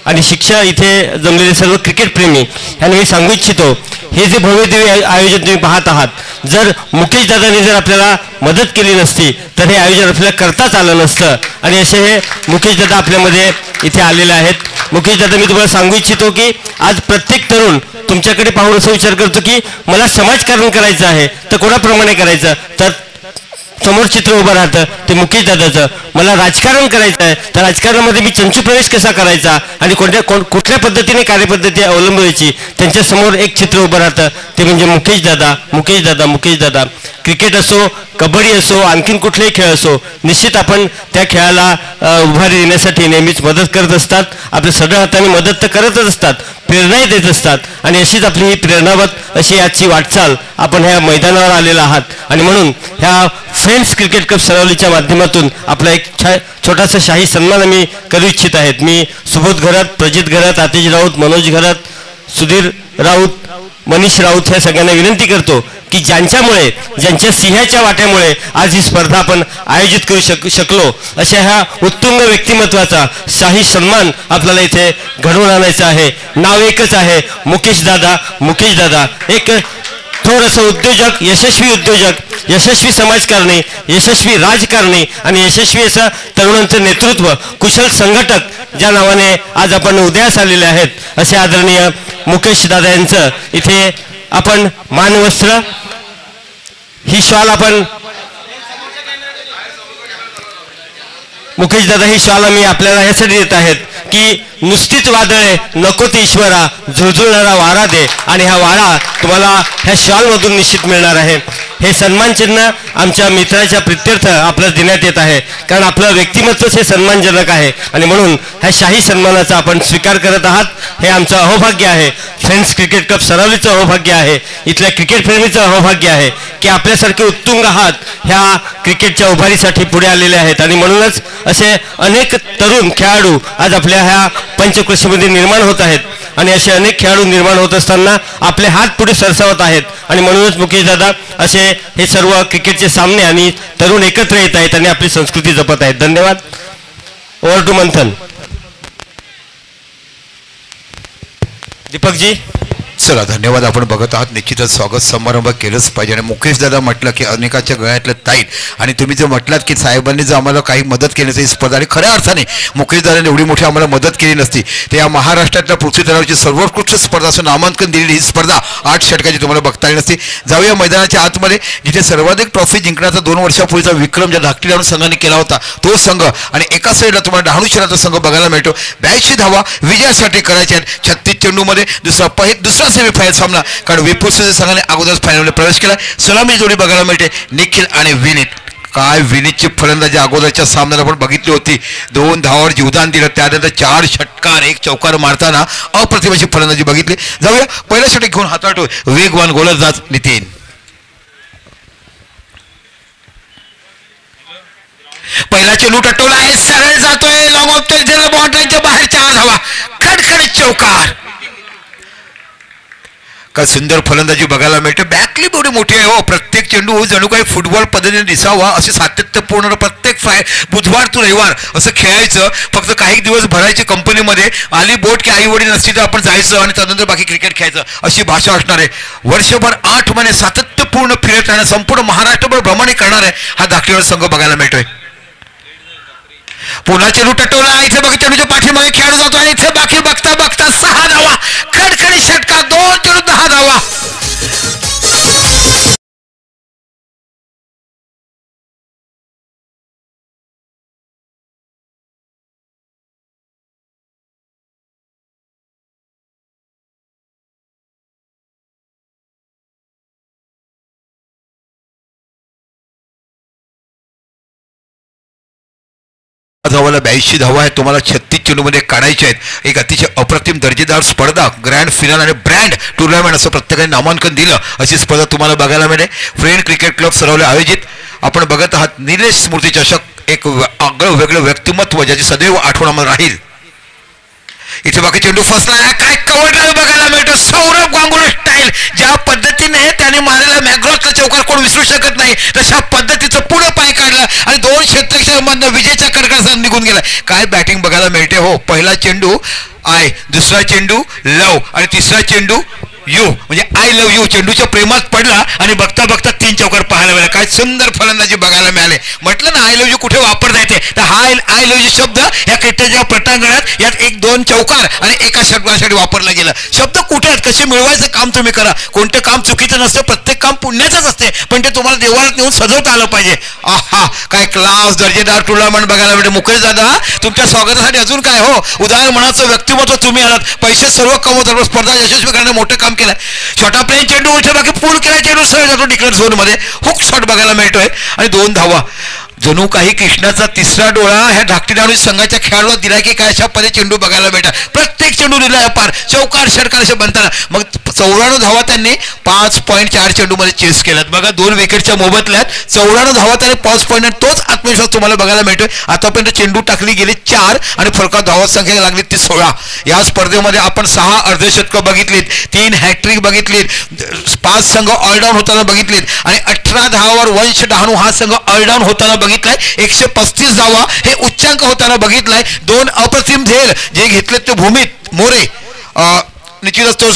आणि शिक्षा इथे जमलेले सर्व क्रिकेट प्रेमी यांना मी सांगू इच्छितो हे जे भव्यदिव्य आयोजन तुम्ही पाहत आहात जर मुकेश दादांनी जर आपल्याला मदत केली नसती तर हे आयोजन आपल्याला करताच आलं नसतं आणि असे हे मुकेश दादा आपल्यामध्ये इथे आलेले आहेत. मुकेश दादा मी तुम्हाला सांगू इच्छितो की आज प्रत्येक तरुण तुमच्याकडे पाहून असा विचार करतो की मला समाजकारण करायचं आहे तर कोणाप्रमाणे करायचं तर समोर चित्र उभं राहतं ते मुकेश दादाचं. मला राजकारण करायचं आहे तर राजकारणामध्ये मी चंचू प्रवेश कसा करायचा आणि कुठल्या पद्धतीने कार्यपद्धती अवलंबायची त्यांच्या समोर एक चित्र उभं राहतं ते म्हणजे मुकेश दादा मुकेश दादा मुकेश दादा. क्रिकेट असो कबड्डी असो आणखीन कुठलेही खेळ असो निश्चित आपण त्या खेळाला उभारी देण्यासाठी नेहमीच मदत करत असतात. आपल्या सगळ्या हाताने मदत तर करतच असतात प्रेरणाही देत असतात आणि अशीच आपली ही प्रेरणावत अशी आजची वाटचाल आपण ह्या मैदानावर आलेला आहात आणि म्हणून ह्या फ्रेंड्स क्रिकेट क्लब सरावलीच्या माध्यमातून आपला एक छोटासा शाही सन्मान आम्ही करू इच्छित आहेत. मी सुबोध घरात, प्रजित घरात, आतिश राऊत, मनोज घरात, सुधीर राऊत, मनीष राऊत ह्या सगळ्यांना विनंती करतो की ज्यांच्यामुळे ज्यांच्या सिंहाच्या वाट्यामुळे आज ही स्पर्धा आपण आयोजित करू शकलो अशा ह्या उत्तुंग व्यक्तिमत्वाचा शाही सन्मान आपल्याला इथे घडवून आणायचा आहे. नाव एकच आहे मुकेश दादा मुकेश दादा. एक थोडंसं उद्योजक, यशस्वी उद्योजक, यशस्वी समाजकारणी, यशस्वी राजकारणी आणि यशस्वी असं तरुणांचं नेतृत्व, कुशल संघटक ज्या नावाने आज आपण उदयास आलेले आहेत असे आदरणीय मुकेश दादा यांचं इथे आपण मानवस्त्र ही शॉल आपण मुकेश दादा ही शॉल आम्ही आपल्याला यासाठी देत आहेत की नुसतीच वादळे नको ते ईश्वरा झुळझुळणारा वारा दे आणि हा वारा तुम्हाला ह्या शॉलमधून निश्चित मिळणार आहे. हे सन्मान चिन्ह आमच्या मित्राच्या प्रित्यर्थ आपल्याला देण्यात येत आहे कारण आपलं व्यक्तिमत्वच हे सन्मानजनक आहे आणि म्हणून ह्या शाही सन्मानाचा आपण स्वीकार करत आहात. हे आमचं अहोभाग्य आहे. फ्रेंड्स क्रिकेट क्लब सरावलीचं अहोभाग्य आहे. इथल्या क्रिकेट प्रेमीचं अहोभाग्य आहे की आपल्यासारखे उत्तुंग हात ह्या क्रिकेटच्या उभारीसाठी पुढे आलेले आहेत आणि म्हणूनच असे अनेक तरुण खेळाडू आज आपल्या ह्या पंचक्रोशीमध्ये निर्माण होत आहेत आणि असे अनेक खेळाडू निर्माण होत असताना आपले हात पुढे सरसावत आहेत आणि म्हणूनच मुकेश दादा असे हे सर्व क्रिकेटचे सामने आणि तरुण एकत्र येत आहेत आणि आपली संस्कृती जपत आहेत. धन्यवाद. ओव्हर टू मंथन. दीपकजी. चला धन्यवाद. आपण बघत आहात निश्चितच स्वागत समारंभ केलंच पाहिजे. आणि मुकेश दादा म्हटलं की अनेकाच्या गळ्यातलं ताईत, आणि तुम्ही जे म्हटलात की साहेबांनी जर आम्हाला काही मदत केली नसती ही स्पर्धा, आणि खऱ्या अर्थाने मुकेश दादाने एवढी मोठी आम्हाला मदत केली नसती तर या महाराष्ट्रातल्या पृथ्वी तलावाची सर्वोत्कृष्ट स्पर्धा असं नामांकन दिलेली ही स्पर्धा 8 षटकाची तुम्हाला बघता आली नसती. जाऊया मैदानाच्या आतमध्ये, जिथे सर्वाधिक ट्रॉफी जिंकण्याचा 2 वर्षापूर्वीचा विक्रम ज्या धाकटी डहाणू संघाने केला होता तो संघ, आणि एका साईडला तुम्हाला डहाणू शहराचा संघ बघायला मिळतो. 82 धावा विजयासाठी करायच्या आहेत 36 चेंडूमध्ये. दुसरा सेमीफायनल सामना, कारण विपुलच्या संघाने अगोदरच फायनलमध्ये प्रवेश केला. सलामी जोडी बघायला मिळते निखिल आणि विनीत. काय विनीतची फलंदाजी अगोदरच्या सामन्यात आपण बघितली होती. 2 धावावर जीवदान दिलं, त्यानंतर 4 षटकार 1 चौकार मारताना अप्रतिम अशी फलंदाजी बघितली. जाऊया पहिल्या षटक घेऊन हाताळतो वेगवान गोलंदाज नितीन. पहिला चेंडू टटवला आहे, सरळ जातोय लॉंग ऑफ बाउंड्रीच्या बाहेर 4 धावा, खडखडीत चौकार. काय सुंदर फलंदाजी बघायला मिळते. बॅकलिप एवढी मोठी आहे हो. प्रत्येक चेंडू जणू काही फुटबॉल पद्धतीने दिसावा असे सातत्यपूर्ण प्रत्येक बुधवार ते रविवार असं खेळायचं. फक्त काही दिवस भरायचे कंपनीमध्ये, आली बोट की आई वडील नसती तर आपण जायचं आणि त्यानंतर बाकी क्रिकेट खेळायचं अशी भाषा असणार आहे. वर्षभर 8 महिने सातत्यपूर्ण फिरत राहणं, संपूर्ण महाराष्ट्रभर भ्रमणे करणार आहे हा धाकटीवाला संघ बघायला मिळतोय. पुन्हा चेंडू टटवला, इथे बघा चेंडूच्या पाठीमागे खेळाडू जातो आणि इथे बाकी बघता बघता 6 धावा, खडखडी षटकार, 2 चेंडू 10 धावा. धावाला 82 धावा आहेत तुम्हाला 36 चेंडूमध्ये काढायचे आहेत. एक अतिशय अप्रतिम दर्जेदार स्पर्धा, ग्रँड फिनाल आणि ब्रँड टुर्नामेंट असं प्रत्येकाने नामांकन दिलं अशी स्पर्धा तुम्हाला बघायला मिळेल. फ्रेंड क्रिकेट क्लब सरावले आयोजित आपण बघत आहात निलेश स्मृती चषक, एक आगळं वेगळं व्यक्तिमत्व ज्याची सदैव आठवणामध्ये राहील. इथे बाकी चेंडू फसला, काय कव्हर ड्राईव्ह बघायला मिळतो. सौरभ गांगुली स्टाईल, ज्या पद्धतीने त्याने मारलेला मॅग्रॉसचा चौकार कोण विसरू शकत नाही तशा पद्धतीचं पुढं पाय काढला आणि 2 क्षेत्रक्षकांमधनं विजयच्या कडकडासह निघून गेला. काय बॅटिंग बघायला मिळते हो. पहिला चेंडू आय, दुसरा चेंडू लव आणि तिसरा चेंडू यू, म्हणजे आय लव्ह यू. चेंडूच्या प्रेमात पडला आणि बघता बघता 3 चौकार पाहायला मिळाले. काय सुंदर फलंदाजी बघायला मिळाले. म्हटलं ना आय लव्ह यू कुठे वापरता येते, तर हा आय लव्ह यू शब्द या क्रिकेटच्या पटांगणात यात 1-2 चौकार आणि एका षटकासाठी वापरला गेला. शब्द कुठे आहेत, कसे मिळवायचं काम तुम्ही करा. कोणतं काम चुकीचं नसतं, प्रत्येक काम पुण्याचंच असते, पण ते तुम्हाला देवाळात नेऊन सजवता आलं पाहिजे. आहा, काय क्लास दर्जेदार टुर्नामेंट बघायला मिळते. मुकेश दादा तुमच्या स्वागतासाठी अजून काय हो. उदाहरण म्हणाचं व्यक्तिमत्व तुम्ही आलात, पैसे सर्व कमवतात, स्पर्धा यशस्वी करण्याचं मोठं काम केलं. छोटा प्लेन चेंडू इथे बाकी पूल केला, चेंडू सरळ जातो डिक्लेअर झोन मध्ये, हुक शॉट बघायला मिळतोय आणि 2 धावा. जणू काही कृष्णाचा तिसरा डोळा ह्या धाकटी डहाणू संघाच्या खेळाडूला दिला की काय अशा पद्धती चेंडू बघायला मिळतात. प्रत्येक चेंडू दिला पार, चौकार षटकार असे बनताना. मग 94 धावा त्यांनी 5.4 चेंडूमध्ये चेस केल्यात. बघा 2 विकेटच्या मोबदल्यात 94 धावा त्याने 5 पॉईंट, तोच आत्मविश्वास तुम्हाला बघायला मिळतोय. आतापर्यंत चेंडू टाकली गेली 4 आणि फलका धावा संख्या लागली ती 16. या स्पर्धेमध्ये आपण 6 अर्धशतकं बघितलीत, 3 हॅट्रिक बघितलीत, 5 संघ ऑलडाऊन होताना बघितलीत आणि 18 धावावर वंश डहाणू हा संघ ऑलडाऊन होताना बघितलाय. 135 धावा हे उच्चांक होताना बघितलाय. 2 अप्रतिम झेल जे घेतले ते भूमीत मोरे, निश्चितच तो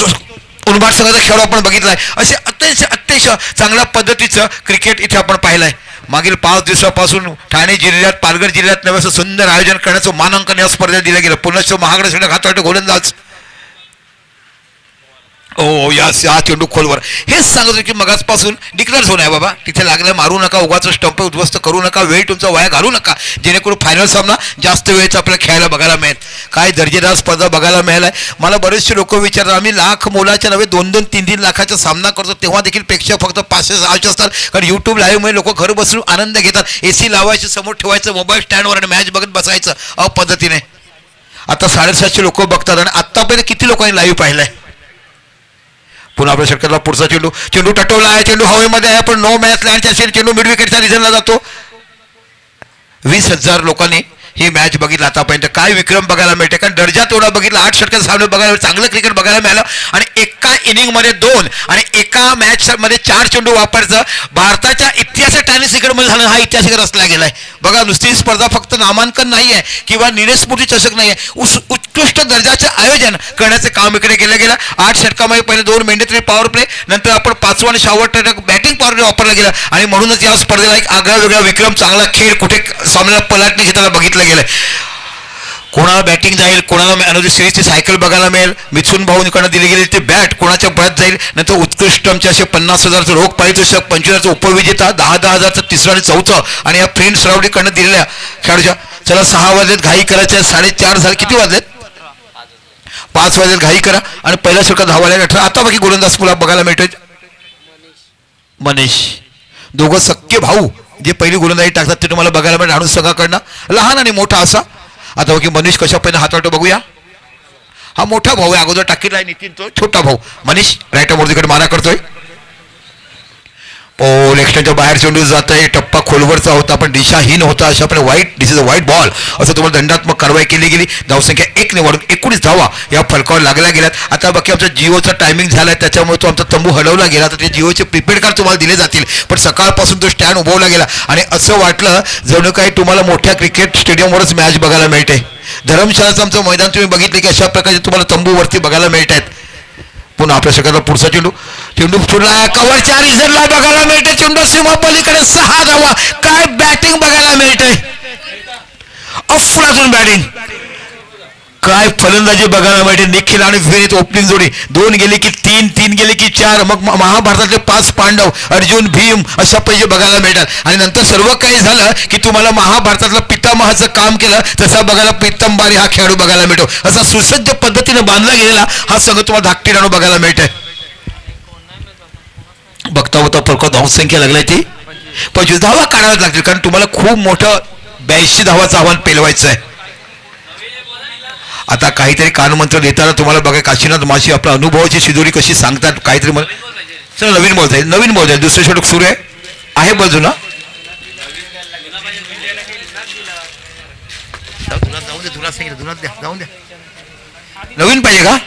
उन्माद संघाचा खेळ आपण बघितलाय. असे अतिशय चांगल्या पद्धतीचं क्रिकेट इथे आपण पाहिलंय. मागील 5 दिवसापासून ठाणे जिल्ह्यात, पालघर जिल्ह्यात नव्हे असं सुंदर आयोजन करण्याचं मानांकन या स्पर्धेत दिलं गेलं. पुन्हा महागडे षटक हाताळतो गोलंदाज. ओ या चेंडू खोलवर. हेच सांगत होतो की मगाचपासून डिक्लेअर झोन आहे बाबा, तिथे लागलं मारू नका, उगाच स्टंप उद्ध्वस्त करू नका, वेळ तुमचा वाया घालू नका, जेणेकरून फायनल सामना जास्त वेळेचा आपल्याला खेळायला बघायला मिळेल. काय दर्जेदार स्पर्धा बघायला मिळालाय. मला बरेचसे लोक विचारतात, आम्ही लाख मोलाच्या नव्हे 2-2, 3-3 लाखाचा सामना करतो, तेव्हा देखील प्रेक्षक फक्त 500-600 असतात. कारण युट्यूब लाईव्हमुळे लोक घर बसून आनंद घेतात. AC लावायचे, समोर ठेवायचं, मोबाईल स्टँडवर आणि मॅच बघत बसायचं पद्धतीने. आता 750 लोक बघतात आणि आत्तापर्यंत किती लोकांनी लाईव्ह पाहिलाय. पुन्हा आपल्या षटकातला पुढचा चेंडू टटवला आहे, चेंडू हवेमध्ये आहे, पण नो मॅच लँडच्या चेंडू मिड विकेटच्या रिझनला जातो. 20,000 लोकांनी ही मॅच बघितलं आतापर्यंत काय विक्रम बघायला मिळते, कारण दर्जा तेवढा बघितला, 8 षटकांचा सामने बघायला चांगलं क्रिकेट बघायला मिळालं आणि एका इनिंगमध्ये 2 आणि एका मॅच मध्ये 4 चेंडू वापरायचं भारताच्या इतिहासात टेनिस क्रिकेटमध्ये झालं, हा इतिहास रचला गेलाय. बघा नुसती स्पर्धा फक्त नामांकन नाही आहे किंवा निलेश स्फूर्ती चषक नाही आहे, उत्कृष्ट दर्जाचे आयोजन करण्याचे काम इकडे केलं गेलं. 8 षटकामध्ये पहिले 2 मेंडेटरी पॉवर प्ले, नंतर आपण 5वा आणि शेवटचा षटक बॅटिंग पॉवर प्ले वापरला गेला आणि म्हणूनच या स्पर्धेला एक आगळा वेगळा विक्रम, चांगला खेळ, कुठे सामन्याला पलटणी घेताना बघितलं गेलं. कोणाला बॅटिंग जाईल, कोणाला मॅन ऑफ द सिरीजची सायकल बघायला मिळेल, मिथून भाऊंकडनं दिली गेली ते बॅट कोणाच्या बळात जाईल, नंतर उत्कृष्टमचे असे 50,000चं रोख पारितोषिक, 25,000चं उपविजेता, 10,000चं 3रं आणि 4थं आणि या फ्रेंड सरावडीकडनं दिलेल्या खेळाडूच्या. चला 6 वाजलेत, घाई करायच्या, 4:30 झाले, किती वाजलेत, 5 वाजलेत, घाई करा आणि पहिल्या षटकात धावायला 18. आता बाकी गोलंदाज पुन्हा बघायला मिळतोय मनीष, दोघं सख्खे भाऊ जे पहिली गोलंदाजी टाकतात ते तुम्हाला बघायला मिळेल आणून संघाकडनं, लहान आणि मोठा असा. आता बाकी मनीष कशा पहिला हाताळतो बघूया. हा मोठा भाऊ आहे, अगोदर टाकीला आहे नितीन, तो छोटा भाऊ मनीष राईट मोर्जीकडे मारा करतोय. लेफ्टच्या बाहेर चेंडू जात आहे, टप्पा खोलवरचा होता पण दिशाहीन होता, अशा पण दिस इज अ व्हाईट बॉल असं तुम्हाला दंडात्मक कारवाई केली गेली. धावसंख्या 1 निवडून 19 धावा या फलकावर लागल्या गेल्यात. आता बाकी आमचा जिओचा टायमिंग झालाय, त्याच्यामुळे तो आमचा तंबू हलवला गेला, तर ते जिओचे प्रीपेड कार्ड तुम्हाला दिले जातील, पण सकाळपासून तो स्टँड उभवला गेला आणि असं वाटलं जणू काही तुम्हाला मोठ्या क्रिकेट स्टेडियमवरच मॅच बघायला मिळते. धर्मशाळाचं आमचं मैदान तुम्ही बघितले की अशा प्रकारचे तुम्हाला तंबूवरती बघायला मिळत आहेत. पुन्हा आपल्या षटकाला पुढचा चेंडू फुटला, कव्हरच्या रिझल्टला बघायला मिळते, चेंडू सीमा पलीकडे 6 धावा. काय बॅटिंग बघायला मिळते, अफलातून बॅटिंग, काय फलंदाजी बघायला मिळते. निखिल आणि विनीत ओपनिंग जोडी, 2 गेले की 3, 3 गेले की 4, मग महाभारतातले 5 पांडव, अर्जुन, भीम अशा पैकी बघायला मिळतात आणि नंतर सर्व काही झालं की तुम्हाला महाभारतातलं पितामहाचं काम केलं तसा बघायला पित्तंबारी हा खेळाडू बघायला मिळतो. असा सुसज्ज पद्धतीने बांधला गेलेला हा संघ तुम्हाला धाकटी राणू बघायला मिळतंय. बघता होता फरक धावसंख्या लागलाय ती 25 धावा काढाव्याच लागतील, कारण तुम्हाला खूप मोठं 82 धावाचं आव्हान पेलवायचं आहे. आता काहीतरी कानमंत्र देताना तुम्हाला बघा काशीनाथ माशी आपल्या अनुभवाची शिदोरी कशी सांगतात, काहीतरी चला नवीन बॉल जाईल, दुसरे षटक सुरू आहे बाजूला. नवीन पाहिजे का,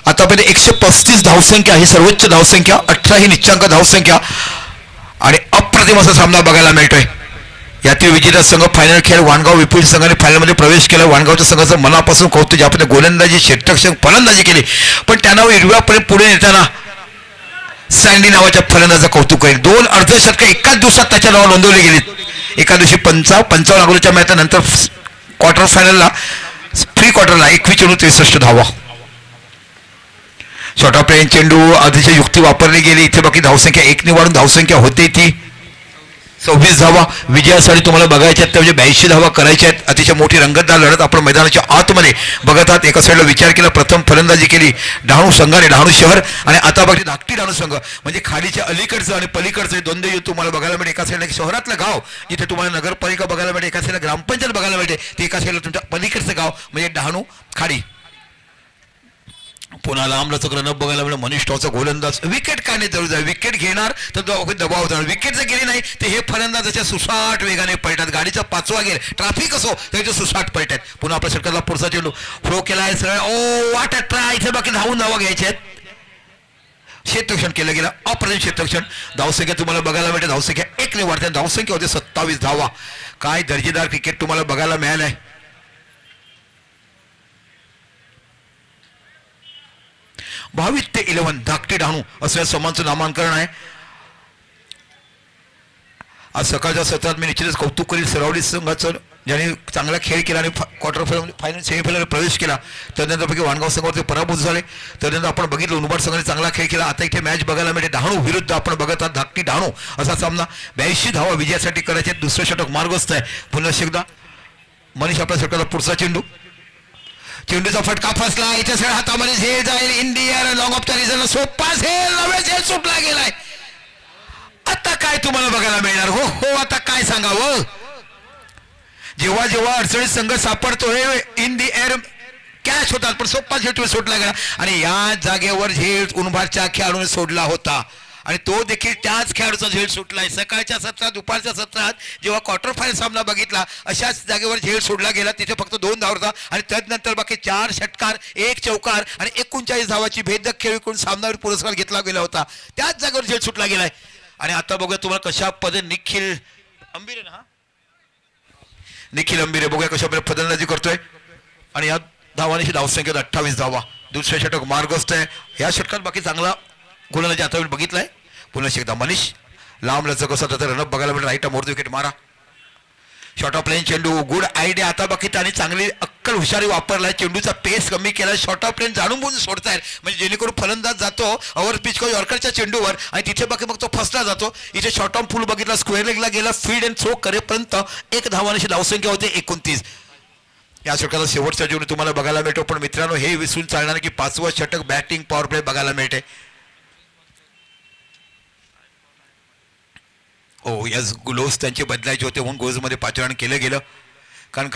आतापर्यंत 135 धावसंख्या ही सर्वोच्च धावसंख्या, 18 ही निश्चांक धावसंख्या आणि अप्रतिम असा सामना बघायला मिळतोय. यातील विजेता संघ फायनल खेळ वाणगाव विपुल संघाने फायनलमध्ये प्रवेश केला. वाणगावच्या संघाचं मनापासून कौतुक, ज्याप्रमाणे गोलंदाजी, क्षेत्ररक्षण, फलंदाजी केली, पण त्यांना हिरव्यापर्यंत पुढे नेताना सँडी नावाच्या फलंदाजाचं कौतुक करेल. 2 अर्धशतकं एकाच दिवसात त्याच्या नावावर नोंदवली गेली. एका दिवशी 55 अगोदरच्या मॅच, नंतर क्वार्टर फायनलला प्री क्वार्टरला 21 चेंडू 63 धावा. छोटा प्लेन चेंडू अतिशय युक्ती वापरली गेली. इथे बाकी धावसंख्या 1 निवडून धावसंख्या होते ती 26 धावा विजयासाठी तुम्हाला बघायच्या आहेत, म्हणजे 82 धावा करायच्या आहेत. अतिशय मोठी रंगतदार लढत आपण मैदानाच्या आतमध्ये बघत आहात. एका साईडला विचार केला, प्रथम फलंदाजी केली डहाणू संघाने, डहाणू शहर, आणि आता बाकी धाकटी डहाणू संघ, म्हणजे खाडीच्या अलीकडचं आणि पलीकडचं द्वंद्व युद्ध तुम्हाला बघायला मिळते. एका साईडला शहरातलं गाव जिथे तुम्हाला नगरपालिका बघायला मिळते, एका साईडला ग्रामपंचायत बघायला मिळते, ते एका साईडला तुमच्या पलीकडचं गाव म्हणजे डहाणू खाडी. पुन्हा लांबलचक रनअप बघायला मिळेल. मनीष टॉचा गोलंदाज, विकेट काढणे जरूर आहे, विकेट घेणार तर दबाव जाणार, विकेट जर गेली नाही तर हे फलंदाजाच्या सुसाट वेगाने पळतात. गाडीचा 5वा गेर, ट्रॅफिक असो त्याचे सुसाट पळतात. पुन्हा आपल्या षटकाला पुढचा चेंडू फ्लो केला आहे सरळ, ओ वाट ट्राय, इथे बाकी धावून धावा घ्यायचे आहेत. क्षेत्ररक्षण केलं गेलं, अप्रतिम क्षेत्ररक्षण. धावसंख्या तुम्हाला बघायला मिळते, धावसंख्या 1 ने वाढते, धावसंख्या होते 27 धावा. काय दर्जेदार क्रिकेट तुम्हाला बघायला मिळालं आहे. भावित ते 11 धाकटे डहाणू असं या समाजाचं नामांकन आहे. आज सकाळच्या सत्रात मी निश्चितच कौतुक करील सरावली संघाचं, ज्याने चांगला खेळ केला आणि क्वार्टर फायनल सेमीफायनल प्रवेश केला. त्यानंतरपैकी वाणगाव संघावरती पराभूत झाले. त्यानंतर आपण बघितलं उनबाड संघाने चांगला खेळ केला. आता इथे मॅच बघायला मिळते डहाणू विरुद्ध आपण बघत आहात धाकटी डहाणू असा सामना. 82 धावा विजयासाठी करायचे. दुसरं षटक मार्गस्थ आहे. पुन्हा एकदा मनीष आपल्या षटकाला पुढचा चेंडूचा फटका फसला. इथे सर हातामध्ये झेल जाईल. India long of the reason सोपा झेल नवे झेल सुटला गेलाय. आता काय तुम्हाला बघायला मिळणार? हो आता काय सांगावं. जेव्हा जेव्हा अडचणीत संघ सापडतोय इन दी एअर कॅच होतात, पण सोपा झेल सुटला गेला आणि या जागेवर झेल उनबाडच्या खेळाडूने सोडला होता आणि तो देखील त्याच खेळाडूचा झेल सुटलाय. सकाळच्या सत्रात दुपारच्या सत्रात जेव्हा क्वार्टर फायनल सामना बघितला अशाच जागेवर झेल सोडला गेला. तिथे फक्त 2 धावा होता आणि त्यानंतर बाकी 4 षटकार 1 चौकार आणि 39 धावाची भेदक खेळ विकून सामनावीर पुरस्कार घेतला गेला होता. त्याच जागेवर झेल सुटला गेलाय. आणि आता बघूया तुम्हाला कशा पद्धतीने निखिल अंबिरे बघूया कशा पद्धतीने फलंदाजी करतोय आणि या धावांची धावसंख्या 28 धावा. दुसरे षटक मार्गस्थ आहे. या षटकात बाकी चांगला गोलंदाजी आता बघितलाय. पुन्हा एकदा मनीष लांब लचक असा त्याचा रनअप बघायला मिळेल. राईट मोर विकेट मारा. शॉर्ट ऑफ लाईन चेंडू गुड आयडिया. आता बाकी त्याने चांगली अक्कल हुशारी वापरलाय. चेंडूचा पेस कमी केला. शॉर्ट ऑफ लाईन जाणून बुजून सोडतायत म्हणजे जेणेकरून फलंदाज जातो ओव्हर पिच यॉर्करच्या चेंडूवर आणि तिथे बाकी मग तो फसला जातो. इथे शॉर्ट ऑन फुल बघितला. स्क्वेअर लेगला गेला. फील्ड अँड थ्रो करेपर्यंत 1 धावांची धावसंख्या होते 29. या षटकाचा शेवटचा जीवन तुम्हाला बघायला मिळतो. पण मित्रांनो हे विसरून चालणार की 5वं षटक बॅटिंग पॉवर प्ले बघायला मिळते. हो यस ग्लोव्स त्यांचे बदलायचे होते म्हणून ग्लोव्समध्ये पाचारण केलं गेलं. कारण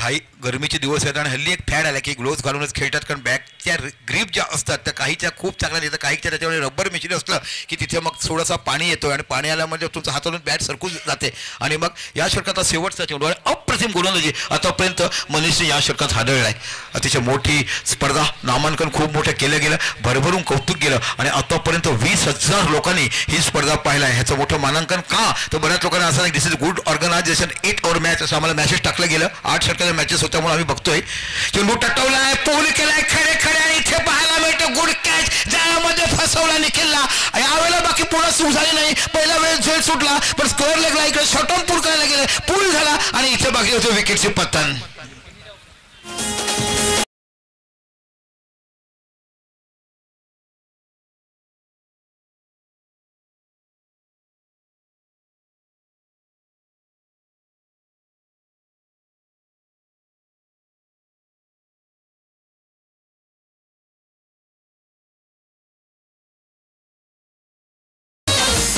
गरमीचे दिवस आहेत आणि हल्ली एक फॅड आला की ग्लोव्स घालूनच खेळतात. कारण बॅकच्या ग्रीप ज्या असतात त्या काहीच्या खूप चांगल्या येतात. काहीच्या त्याच्यामध्ये रबर मशीन असलं की तिथे मग थोडासा पाणी येतो आणि पाणी आल्यामध्ये तुमचा हातातून बॅट सरकून जाते. आणि मग या षटकाचा शेवटचा चेंडू आणि अप्रतिम गोलंदाजी आतापर्यंत मनीषने या षटकात हादळला आहे. अतिशय मोठी स्पर्धा नामांकन खूप मोठं केलं गेलं. भरभरून कौतुक केलं आणि आतापर्यंत 20,000 लोकांनी ही स्पर्धा पाहिला आहे. ह्याचं मोठं मानांकन का तर बऱ्याच लोकांना असं this is good organisation 8 over match असं आम्हाला मॅसेज टाकलं गेलं. 8 षटकाच्या मॅचेस होत्या म्हणून आम्ही बघतोय. चेंडू टटवलाय पूल केलाय खडे आणि इथे पाहायला मिळतं गुड कॅच. जाळ्यामध्ये फसवला निखिलला. यावेळेला बाकी पूर्ण सुरू झाली नाही. पहिल्या वेळेस झेल सुटला पण स्कोअर लेगला इकडे शॉर्ट ऑन पूल करायला गेले. पूल झाला आणि इथे बाकी होते विकेटचे पतन.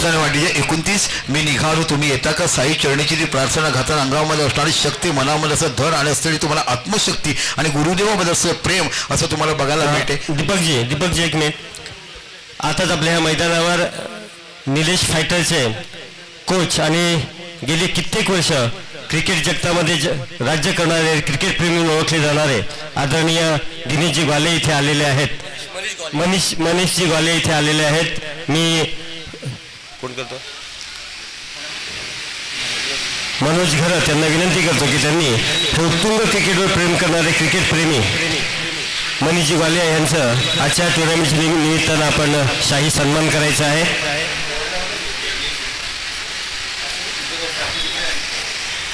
वाटली 29 मी निघालो तुम्ही येता का. साई चरणीची ती प्रार्थना घाताना अंगामध्ये असणारी शक्ती मनामध्ये असं धड आणि असलेली तुम्हाला आत्मशक्ती आणि गुरुदेवामध्ये असं प्रेम असं तुम्हाला बघायला मिळते. दीपकजी एक मिनिट. आताच आपल्या ह्या मैदानावर निलेश फायटरचे कोच आणि गेली कित्येक वर्ष क्रिकेट जगतामध्ये राज्य करणारे क्रिकेट प्रेमी म्हणून ओळखले जाणारे आदरणीय दिनेशजी ग्वाले इथे आलेले आहेत. मनीषजी ग्वाले इथे आलेले आहेत. मी करतो मनोज घरत यांना विनंती करतो की त्यांनी उत्तुंग क्रिकेटवर प्रेम करणारे क्रिकेट प्रेमी मनीषजी ग्वाले यांचं आजच्या टुर्नामेंटच्या निमित्तानं आपण शाही सन्मान करायचा आहे.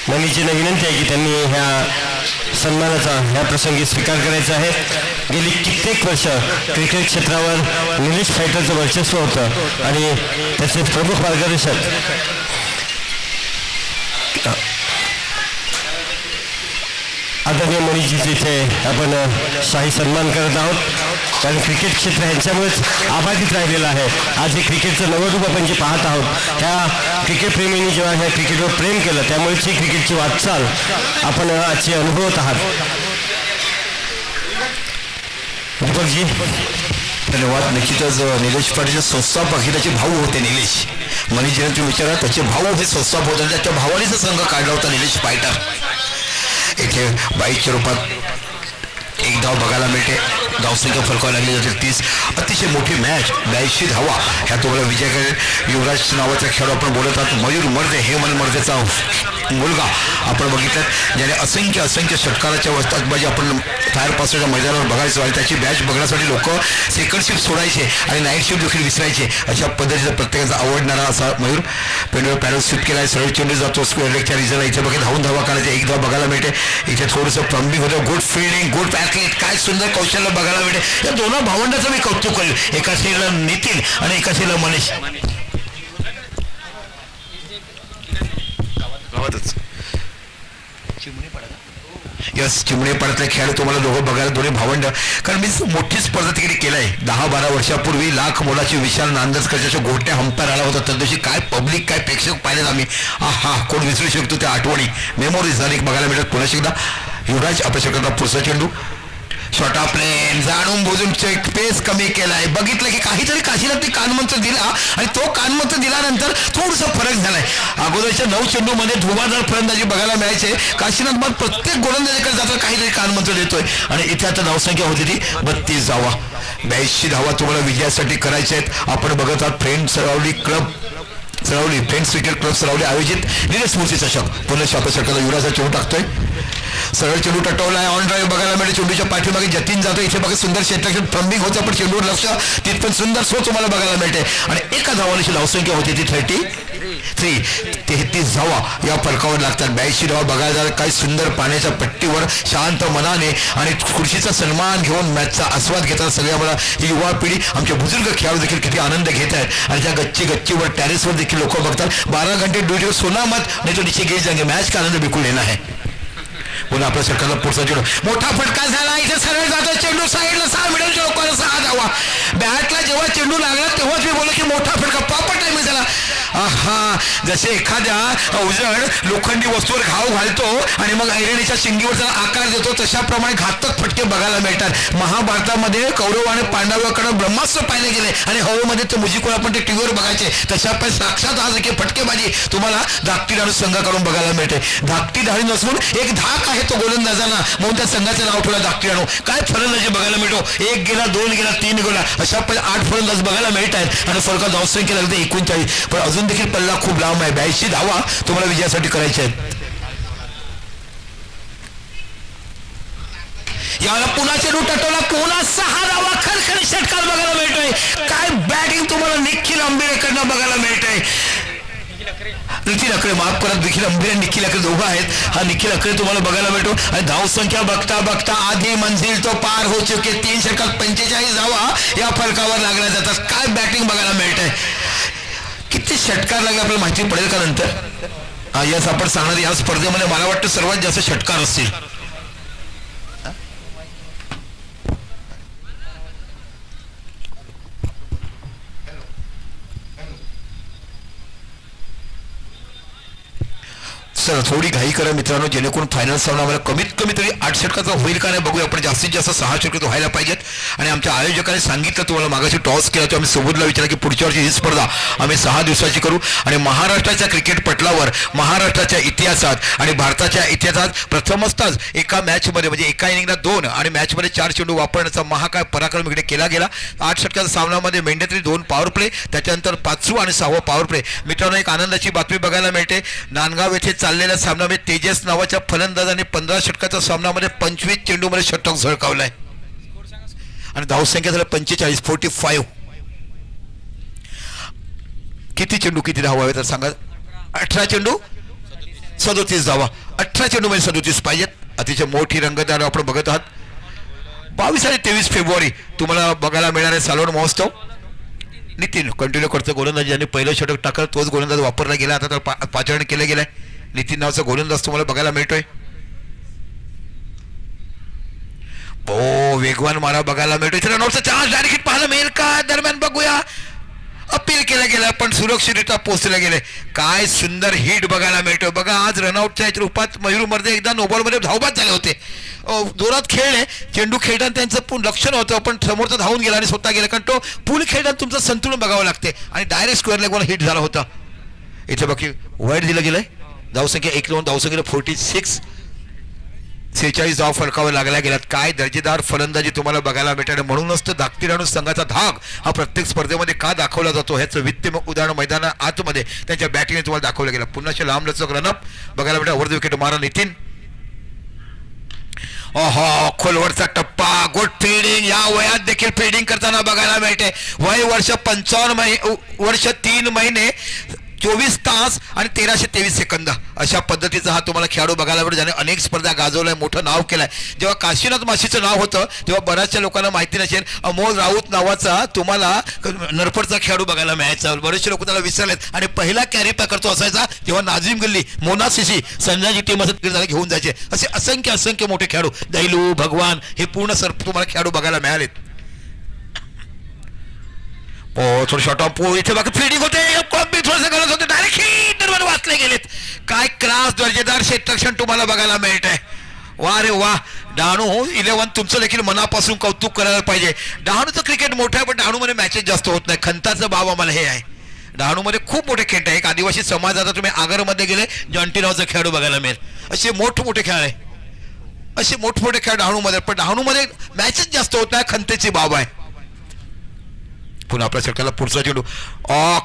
मनीषजींना विनंती आहे की त्यांनी ह्या सन्मानाचा ह्या प्रसंगी स्वीकार करायचा आहे. गेली कित्येक वर्ष क्रिकेट क्षेत्रावर निलेश फायटरचं वर्चस्व होतं आणि त्याचे प्रमुख मार्गदर्शक आदरणीय मनीषजीचे इथे आपण शाही सन्मान करत आहोत. कारण क्रिकेट क्षेत्र ह्यांच्यामुळेच आबाधित राहिलेलं आहे. आज हे क्रिकेटचं नवं रूप आपण जे पाहत आहोत ह्या क्रिकेट प्रेमींनी जेव्हा ह्या क्रिकेटवर प्रेम केलं त्यामुळेच ही क्रिकेटची वाटचाल आपण आजची अनुभवत आहात. दीपकजी धन्यवाद. निश्चितच निलेश पाटीलचे संस्थापक हे त्याचे भाऊ होते. निलेश मनीषजीने तुम्ही विचारा त्याचे भाऊ हे संस्थापक होते. त्याच्या भावानेच संघ काढला होता निलेश पायटर. इथे 22च्या रूपात 1 धाव बघायला मिळते. धावसंख्या फलकावी लागली जाते 30. अतिशय मोठी मॅच 82 धावा ह्या तुम्हाला विजय करेल. युवराज नावाचा खेळाडू आपण बोलत आहात. मयूर मर्दे हेमन मर्देचा मुलगा आपण बघितलं, ज्याने असंख्य षटकाराच्या वस्तातबाजी आपण फायर पासच्या मैदानावर बघायचो आणि त्याची बॅच बघण्यासाठी लोक सेकंड शिफ्ट सोडायचे आणि नाईट शिफ्ट देखील विसरायचे. अशा पद्धतीचा प्रत्येकाचा आवडणारा असा मयूर पेंडूवर पॅडल स्विप केला आहे. सरळ चेंडू जातो स्क्वेअर लेगच्या रिझल्टला. इथे बघा धावून धावा करायचे, एक धाव बघायला मिळते. इथे थोडंसं प्लंबिंग होतं, गुड फिल्डिंग, गुड पॅकेट, काय सुंदर कौशल्य बघायला मिळते. या दोन भावंडाचं मी कौतुक करेल, एका साईडला नितीन आणि एका साईडला मनीष. यस, चिमणे पाड्यातले खेळ तुम्हाला दोघं बघायला, दोन्ही भावंड. कारण मी मोठी स्पर्धा तिकडे केलाय 10-12 वर्षापूर्वी. लाख मोलाची विशाल नांदसकरच्या गोट्या हंपायर आला होता. त्या दिवशी काय पब्लिक, काय प्रेक्षक पाहिलेत आम्ही. कोण विसरू शकतो त्या आठवणी, मेमोरीज अनेक बघायला मिळतात. पुन्हा एकदा युवराज आपल्या षटकातला पुढचा चेंडू, शॉर्ट ऑफ प्लेन, जाणून बुजून पेस कमी केलाय. बघितलं की काहीतरी काशीला ते कानमंत्र दिला आणि तो कानमंत्र दिल्यानंतर थोडासा फरक झालाय. अगोदरच्या 9 चेंडूमध्ये धुवाधार फलंदाजी बघायला मिळायचे. काशीनाथ मग प्रत्येक गोलंदाजीकडे जाता काहीतरी कानमंत्र देतोय आणि इथे आता धावसंख्या होती ती 32 धावा. 82 धावा तुम्हाला विजयासाठी करायच्या आहेत. आपण बघत आहात फ्रेंड्स क्रिकेट क्लब सरावली आयोजित निलेश मूर्ती चषक. पुन्हा आपल्या षटकाला युवराजा चेंडू टाकतोय, सरळ चेंडू टटवलाय, ऑन ड्राईव्ह बघायला मिळेल. चेंडूच्या पाठीमागे जतीन जातो. इथे बघा सुंदर क्षेत्रक्षण फ्लंबिंग होतं, पण चेंडूवर लक्ष तिथपण सुंदर स्लो तुम्हाला बघायला मिळते. आणि एका धावाची धावसंख्या होती ती 33 धावा या फलकावर लागतात. 82 धावा बघायला जातात. काही सुंदर पाण्याच्या पट्टीवर शांत मनाने आणि खुर्शीचा सन्मान घेऊन मॅचचा आस्वाद घेतात. सगळ्या मला ही युवा पिढी, आमचे बुजुर्ग खेळाडू देखील किती आनंद घेत आहेत आणि त्या गच्चीवर टेरेसवर देखील लोक बघतात. 12 घंटे ड्यूटीवर सोना मत नाही तो नीचे गेज जाएंगे, मॅच का आनंद बिलकुल लेना है. पुन्हा आपल्या सरकारला पुढचा चेंडू, मोठा फटका झाला. इथे सरळ जातो चेंडू साईडला, 6 मिडल चौकार, 6 धावा. बॅटला जेव्हा चेंडू लागला तेव्हाच मी बोललो की मोठा फटका, प्रॉपर टाइमिंग झाला. जसे एखाद्या अवजड लोखंडी वस्तूवर घाव घालतो आणि मग ऐरणीच्या शिंगीवर त्याला आकार देतो, तशाप्रमाणे घातक फटके बघायला मिळतात. महाभारतामध्ये कौरव आणि पांडवाकडे ब्रह्मास्त्र पाहिले गेले आणि हवेमध्ये ते मुजिकोला आपण ते टीव्हीवर बघायचे. तशा पण साक्षात आज एक फटकेबाजी तुम्हाला धाकटी डाणू संघाकडून बघायला मिळते. धाकटी डाळी नसून एक धाक आहे तो गोलंदाजांना, म्हणून त्या संघाचं नाव ठेवलं धाकटी डाणू. काय फलंदाजी बघायला मिळतो, 1 गेला, 2 गेला, 3 गेला, अशा पण 8 फलंदाज बघायला मिळत आहेत आणि फरका धावसंख्या लागते 39. पण अजून देखील पल्ला खूप लांब आहे. 82 धावा तुम्हाला विजयासाठी करायच्या आहेत. याला पुन्हा चेंडू टटवला, पुन्हा 6 धावा. खरखरी षटकार बघायला मिळतोय. काय बॅटिंग तुम्हाला निखिल आंबेडकरनं बघायला मिळतंय. निखिल अकरे, माफ करा, निखिल अंबे आणि निखिल अकरे दोघं आहेत. हा निखिल अकरे तुम्हाला बघायला मिळतो आणि धावसंख्या बघता बघता आधी मंजिल तो पार हो चुके. 3 षटकात 45 धावा या फलकावर लागल्या जातात. काय बॅटिंग बघायला मिळतंय. किती षटकार लागले आपल्याला माहिती पडेल का नंतर. यस, आपण सांगणार या स्पर्धेमध्ये मला वाटतं सर्वात जास्त षटकार असतील. सर थोडी घाई करा मित्रांनो, जेणेकरून फायनल सामना आम्हाला कमीत कमी तरी 8 षटकाचा होईल का नाही बघूया. आपण जास्तीत जास्त 6 षटक व्हायला पाहिजेत. आणि आमच्या आयोजकांनी सांगितलं, तुम्हाला मागाशी टॉस केला तो आम्ही सोबतला विचारला की पुढच्या वर्षी ही स्पर्धा आम्ही 6 दिवसाची करू. आणि महाराष्ट्राच्या क्रिकेट पटलावर, महाराष्ट्राच्या इतिहासात आणि भारताच्या इतिहासात प्रथमच एका मॅचमध्ये म्हणजे एका इनिंगला 2 आणि मॅचमध्ये 4 चेंडू वापरण्याचा महाकाय पराक्रम इकडे केला गेला. 8 षटकाच्या सामन्यामध्ये मेंढ्यातरी 2 पॉवर प्ले, त्याच्यानंतर 5वा आणि 6वा पॉवर प्ले. मित्रांनो, एक आनंदाची बातमी बघायला मिळते. नांदगाव येथे चाललेल्या सामन्यामध्ये तेजस नावाच्या फलंदाजाने 15 षटकाच्या सामन्यामध्ये 25 चेंडूमध्ये षटक झळकावलाय आणि धावसंख्या झाली 45. किती चेंडू किती धावा हवे तर सांगा. 18 चेंडू 37 धावा. 18 चेंडू मध्ये 37 पाहिजेत. अतिशय मोठी रंगतदार आपण बघत आहात. 22 आणि 23 फेब्रुवारी तुम्हाला बघायला मिळणार आहे सालोन महोत्सव. नितीन कंटिन्यू करतो गोलंदाज, ज्यांनी पहिलं षटक टाकलं तोच गोलंदाज वापरला गेला. आता तर पाचारण केलं गेलंय. नितीन नावाचा गोलंदाज तुम्हाला बघायला मिळतोय. वेगवान मारा बघायला मिळतोय. रनआउटचा चान्स डायरेक्ट पाहायला मिळेल का. दरम्यान बघूया, अपील केलं गेलं पण सुरक्षितरित्या पोहोचलं गेले. काय सुंदर हिट बघायला मिळतोय. बघा, आज रनआउटच्या रूपात मयूर मध्ये एकदा नोबॉलमध्ये धावबाद झाले होते. जोरात खेळले, चेंडू खेळताना त्यांचं लक्षण होतं, पण समोरचा धावून गेला आणि स्वतः गेला. कारण तो पूल खेळताना तुमचं संतुलन बघावं लागते आणि डायरेक्ट स्क्वेअर लेगवर हिट झाला होता. इथे बाकी वाईट दिलं गेलंय. धावसंख्या 1-2, धावसंख्या 46. 46 धावा फलकावर लागल्या गेल्यात. काय दर्जेदार फलंदाजी तुम्हाला बघायला मिळते आणि म्हणूनच तर धाकटी राणू संघाचा धाक हा प्रत्येक स्पर्धेमध्ये का दाखवला जातो ह्याचं वित्तमक उदाहरण मैदाना आतमध्ये त्यांच्या बॅटिंगने तुम्हाला दाखवलं गेलं. पुन्हा लांब लचक रनअप बघायला मिळते. वर विकेट मारा नितीन. ओहो खोलवरचा टप्पा. Good fielding. या वयात देखील फिल्डिंग करताना बघायला मिळते. वय वर्ष 55 वर्ष 3 महिने 24 तास आणि 1323 सेकंद अशा पद्धतीचा हा तुम्हाला खेळाडू बघायला मिळतो ज्याने अनेक स्पर्धा गाजवलाय, मोठं नाव केलंय. जेव्हा काशीनाथ माशीचं नाव होतं तेव्हा बऱ्याचशा लोकांना माहिती नसेल अमोल राऊत नावाचा तुम्हाला नरफडचा खेळाडू बघायला मिळायचा. बरेचसे लोक त्याला विसरलेत. आणि पहिला कॅरी पॅकर तो असायचा तेव्हा नाझीम गल्ली, मोनासिसी, संजयची टीम असं त्याला घेऊन जायचे. असे असंख्य मोठे खेळाडू दैलू, भगवान हे पूर्ण सर तुम्हाला खेळाडू बघायला मिळालेत. थोडं शॉर्ट ऑफ इथे बाकी फिल्डिंग होते. थोडंसं गरज होते. डायरेक्ट हिट वाचले गेलेत. काय क्लास दर्जेदार क्षेत्ररक्षण तुम्हाला बघायला मिळत आहे. वा रे वा. डहाणू 11 तुमचं देखील मनापासून कौतुक करायला पाहिजे. डहाणूचं क्रिकेट मोठं आहे पण डहाणूमध्ये मॅचेस जास्त होत नाही. खंताचं बाब आम्हाला हे आहे. डहाणूमध्ये खूप मोठे खेळ आहे. एक आदिवासी समाज आता तुम्ही आगरमध्ये गेले जॉन्टी नावाचा खेळाडू बघायला मिळेल. असे मोठमोठे खेळ आहे. असे मोठमोठे खेळ डहाणूमध्ये पण डहाणूमध्ये मॅचेस जास्त होत नाही. खंतेची बाब आहे. पुन्हा आपल्या षटकाला पुढचा चेंडू.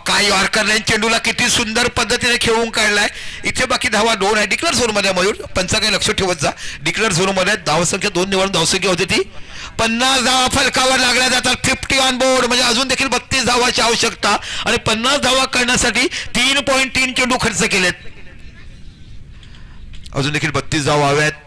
काय यॉर्कर लाईन चेंडूला किती सुंदर पद्धतीने खेळून काढलाय. इथे बाकी धावा 2 आहे. डिक्लेअर झोनमध्ये मयूर पंचा काही लक्ष ठेवत जा. डिक्लेअर झोनमध्ये धावसंख्या 2 निवडून धावसंख्या होती ती 50 धावा फलकावर लागल्या जातात. 50 ऑन बोर्ड म्हणजे अजून देखील 32 धावाची आवश्यकता आणि 50 धावा करण्यासाठी 3.3 चेंडू खर्च केलेत. अजून देखील 32 धावा हव्यात.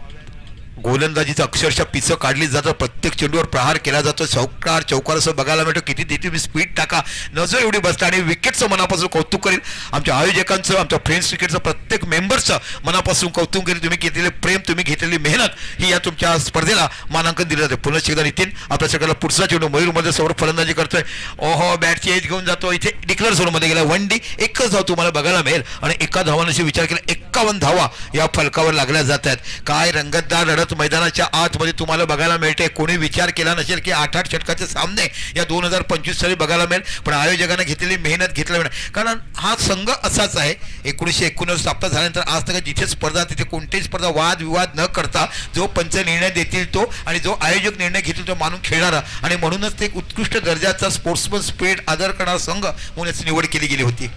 गोलंदाजीचं अक्षरशः पिचं काढली जातं. प्रत्येक चेंडूवर प्रहार केला जातो. चौकार असं बघायला मिळतं. किती तुम्ही स्पीड टाका नजर एवढी बसता. आणि विकेटचं मनापासून कौतुक करेल. आमच्या आयोजकांचं, आमच्या फ्रेंड्स क्रिकेटचं प्रत्येक मेंबरचं मनापासून कौतुक करेल. तुम्ही घेतलेले प्रेम, तुम्ही घेतलेली मेहनत ही या तुमच्या स्पर्धेला मानांकन दिलं जाते. पुन्हा एकदा नितीन आपल्या सगळ्याला पुढचा चेंडू मयूरमध्ये समोर फलंदाजी करतोय. ओहो बॅटची एज घेऊन जातो. इथे डिक्लेअर झोनमध्ये गेला. 1 डी एकच धाव तुम्हाला बघायला मिळेल आणि एका धावांशी विचार केला 51 धावा या फलकावर लागल्या जात आहेत. काय रंगतदार लढत मैदानाच्या आतमध्ये तुम्हाला बघायला मिळते. कोणी विचार केला नसेल की 8-8 षटकाचे सामने या 2025 साली बघायला मिळेल. पण आयोजकांना घेतलेली मेहनत घेतला मिळेल. कारण हा संघ असाच आहे. 1979 स्थापना झाल्यानंतर आज तक जिथे स्पर्धा तिथे कोणतीही स्पर्धा वादविवाद न करता जो पंच निर्णय देतील तो आणि जो आयोजक निर्णय घेतील तो मानून खेळणारा आणि म्हणूनच ते एक उत्कृष्ट दर्जाचा स्पोर्ट्समन स्पिरिट आदर करणारा संघ म्हणून याची निवड केली गेली होती.